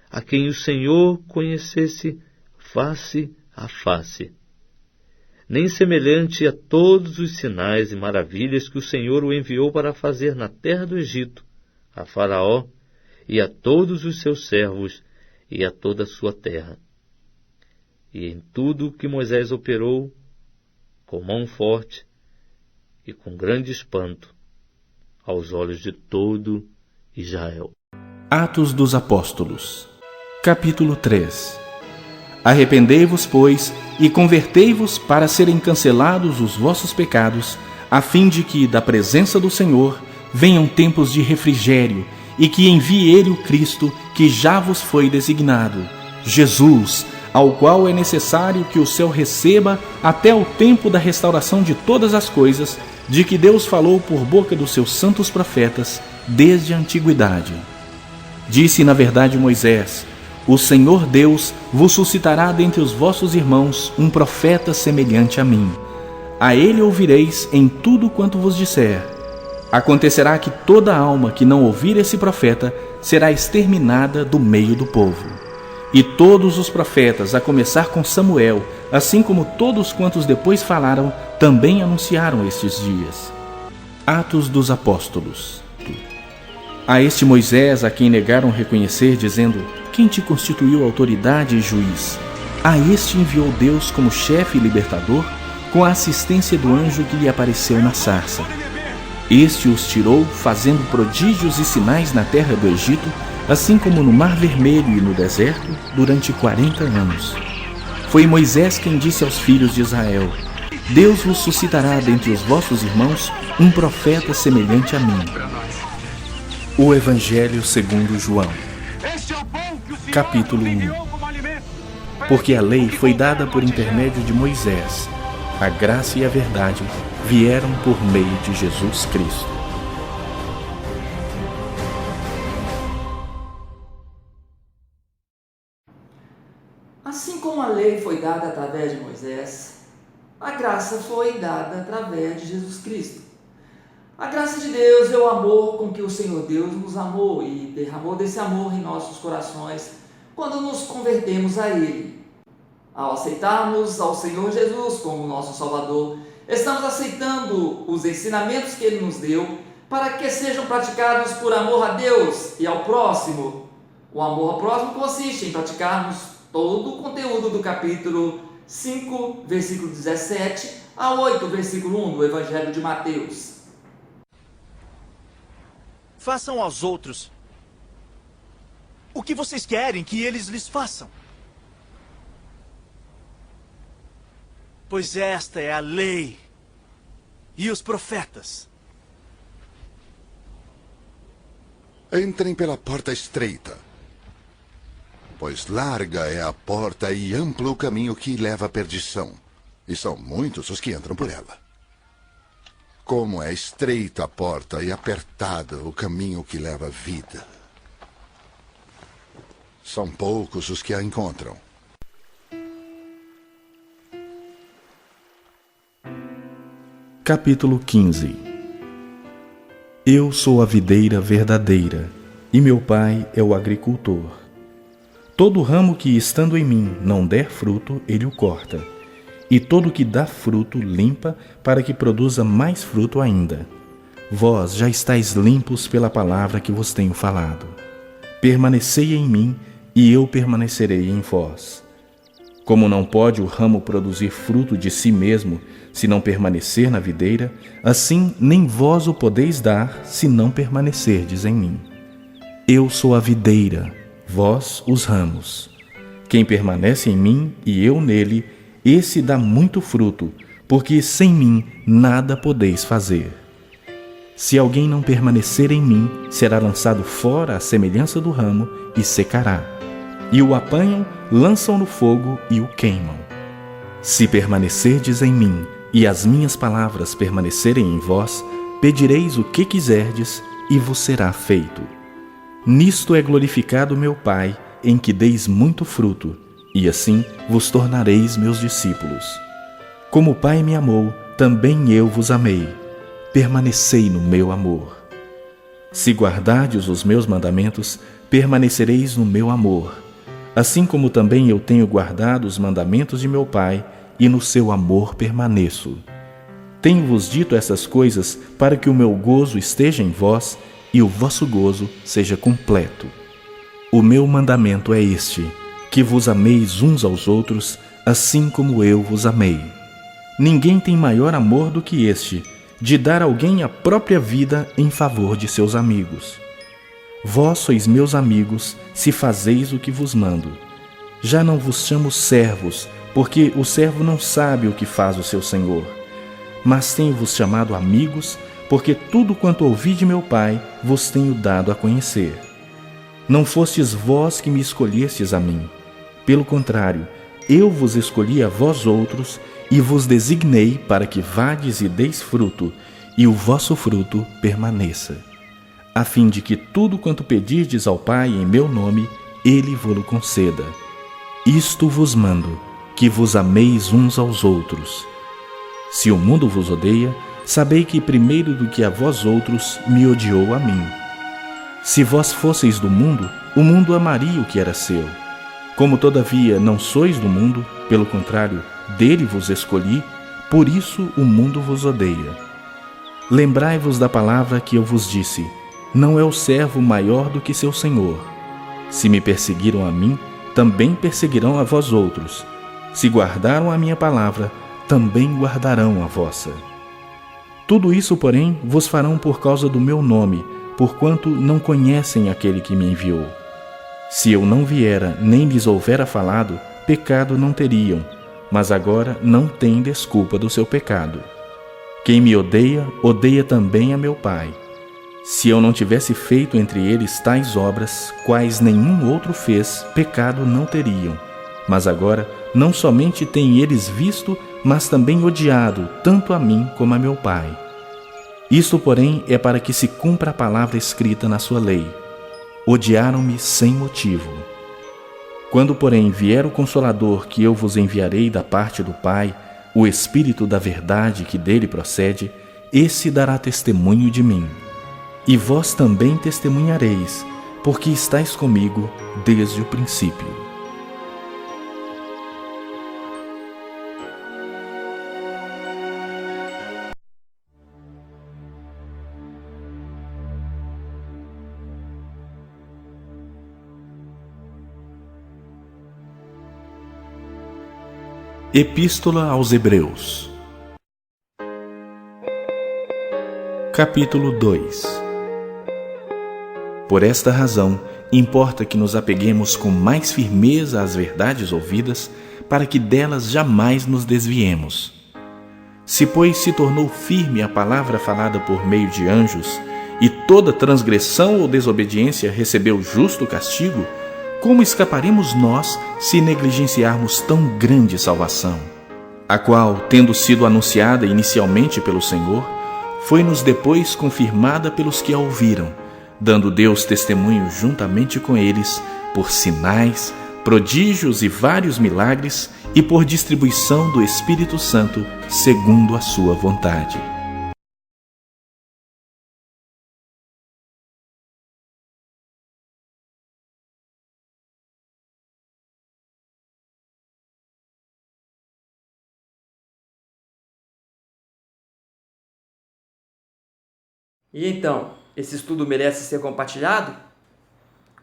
a quem o Senhor conhecesse face a face, nem semelhante a todos os sinais e maravilhas que o Senhor o enviou para fazer na terra do Egito, a Faraó e a todos os seus servos e a toda a sua terra. E em tudo que Moisés operou, com mão forte e com grande espanto, aos olhos de todo Israel. Atos dos Apóstolos, capítulo 3. Arrependei-vos, pois, e convertei-vos para serem cancelados os vossos pecados, a fim de que, da presença do Senhor, venham tempos de refrigério, e que envie Ele o Cristo, que já vos foi designado, Jesus, ao qual é necessário que o céu receba até o tempo da restauração de todas as coisas, de que Deus falou por boca dos seus santos profetas, desde a antiguidade. Disse, na verdade, Moisés: o Senhor Deus vos suscitará dentre os vossos irmãos um profeta semelhante a mim. A ele ouvireis em tudo quanto vos disser. Acontecerá que toda alma que não ouvir esse profeta será exterminada do meio do povo. E todos os profetas, a começar com Samuel, assim como todos quantos depois falaram, também anunciaram estes dias. Atos dos Apóstolos. A este Moisés, a quem negaram reconhecer, dizendo: quem te constituiu autoridade e juiz? A este enviou Deus como chefe e libertador, com a assistência do anjo que lhe apareceu na sarça. Este os tirou, fazendo prodígios e sinais na terra do Egito, assim como no Mar Vermelho e no deserto, durante 40 anos. Foi Moisés quem disse aos filhos de Israel: Deus vos suscitará dentre os vossos irmãos um profeta semelhante a mim. O Evangelho segundo João, capítulo 1. Porque a lei foi dada por intermédio de Moisés, a graça e a verdade vieram por meio de Jesus Cristo. Assim como a lei foi dada através de Moisés, a graça foi dada através de Jesus Cristo. A graça de Deus é o amor com que o Senhor Deus nos amou e derramou desse amor em nossos corações quando nos convertemos a Ele. Ao aceitarmos ao Senhor Jesus como nosso Salvador, estamos aceitando os ensinamentos que Ele nos deu para que sejam praticados por amor a Deus e ao próximo. O amor ao próximo consiste em praticarmos todo o conteúdo do capítulo 5, versículo 17 a 8, versículo 1 do Evangelho de Mateus. Façam aos outros o que vocês querem que eles lhes façam. Pois esta é a lei e os profetas. Entrem pela porta estreita, pois larga é a porta e amplo o caminho que leva à perdição, e são muitos os que entram por ela. Como é estreita a porta e apertado o caminho que leva à vida. São poucos os que a encontram. Capítulo 15. Eu sou a videira verdadeira, e meu pai é o agricultor. Todo ramo que, estando em mim, não der fruto, ele o corta, e todo que dá fruto limpa, para que produza mais fruto ainda. Vós já estáis limpos pela palavra que vos tenho falado. Permanecei em mim, e eu permanecerei em vós. Como não pode o ramo produzir fruto de si mesmo, se não permanecer na videira, assim nem vós o podeis dar, se não permanecerdes em mim. Eu sou a videira, vós os ramos. Quem permanece em mim e eu nele, esse dá muito fruto, porque sem mim nada podeis fazer. Se alguém não permanecer em mim, será lançado fora à semelhança do ramo e secará. E o apanham, lançam no fogo e o queimam. Se permanecerdes em mim e as minhas palavras permanecerem em vós, pedireis o que quiserdes e vos será feito. Nisto é glorificado meu Pai, em que deis muito fruto, e assim vos tornareis meus discípulos. Como o Pai me amou, também eu vos amei. Permanecei no meu amor. Se guardardes os meus mandamentos, permanecereis no meu amor, assim como também eu tenho guardado os mandamentos de meu Pai, e no seu amor permaneço. Tenho-vos dito essas coisas para que o meu gozo esteja em vós e o vosso gozo seja completo. O meu mandamento é este, que vos ameis uns aos outros, assim como eu vos amei. Ninguém tem maior amor do que este, de dar alguém a própria vida em favor de seus amigos. Vós sois meus amigos, se fazeis o que vos mando. Já não vos chamo servos, porque o servo não sabe o que faz o seu senhor. Mas tenho-vos chamado amigos, porque tudo quanto ouvi de meu Pai vos tenho dado a conhecer. Não fostes vós que me escolhestes a mim. Pelo contrário, eu vos escolhi a vós outros e vos designei para que vades e deis fruto, e o vosso fruto permaneça, a fim de que tudo quanto pedirdes ao Pai em meu nome, Ele vo-lo conceda. Isto vos mando, que vos ameis uns aos outros. Se o mundo vos odeia, sabei que primeiro do que a vós outros me odiou a mim. Se vós fosseis do mundo, o mundo amaria o que era seu. Como todavia não sois do mundo, pelo contrário, dele vos escolhi, por isso o mundo vos odeia. Lembrai-vos da palavra que eu vos disse: não é o servo maior do que seu senhor. Se me perseguiram a mim, também perseguirão a vós outros. Se guardaram a minha palavra, também guardarão a vossa. Tudo isso, porém, vos farão por causa do meu nome, porquanto não conhecem aquele que me enviou. Se eu não viera, nem lhes houvera falado, pecado não teriam, mas agora não têm desculpa do seu pecado. Quem me odeia, odeia também a meu Pai. Se eu não tivesse feito entre eles tais obras, quais nenhum outro fez, pecado não teriam. Mas agora, não somente têm eles visto, mas também odiado, tanto a mim como a meu Pai. Isto, porém, é para que se cumpra a palavra escrita na sua lei. Odiaram-me sem motivo. Quando, porém, vier o Consolador que eu vos enviarei da parte do Pai, o Espírito da verdade que dele procede, esse dará testemunho de mim. E vós também testemunhareis, porque estáis comigo desde o princípio. Epístola aos Hebreus, capítulo 2. Por esta razão, importa que nos apeguemos com mais firmeza às verdades ouvidas, para que delas jamais nos desviemos. Se, pois, se tornou firme a palavra falada por meio de anjos, e toda transgressão ou desobediência recebeu justo castigo, como escaparemos nós se negligenciarmos tão grande salvação? A qual, tendo sido anunciada inicialmente pelo Senhor, foi-nos depois confirmada pelos que a ouviram, dando Deus testemunho juntamente com eles, por sinais, prodígios e vários milagres, e por distribuição do Espírito Santo, segundo a sua vontade. E então, esse estudo merece ser compartilhado?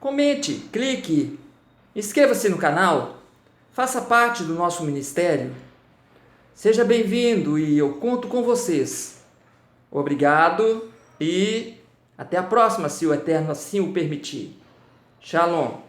Comente, clique, inscreva-se no canal, faça parte do nosso ministério. Seja bem-vindo e eu conto com vocês. Obrigado e até a próxima, se o Eterno assim o permitir. Shalom.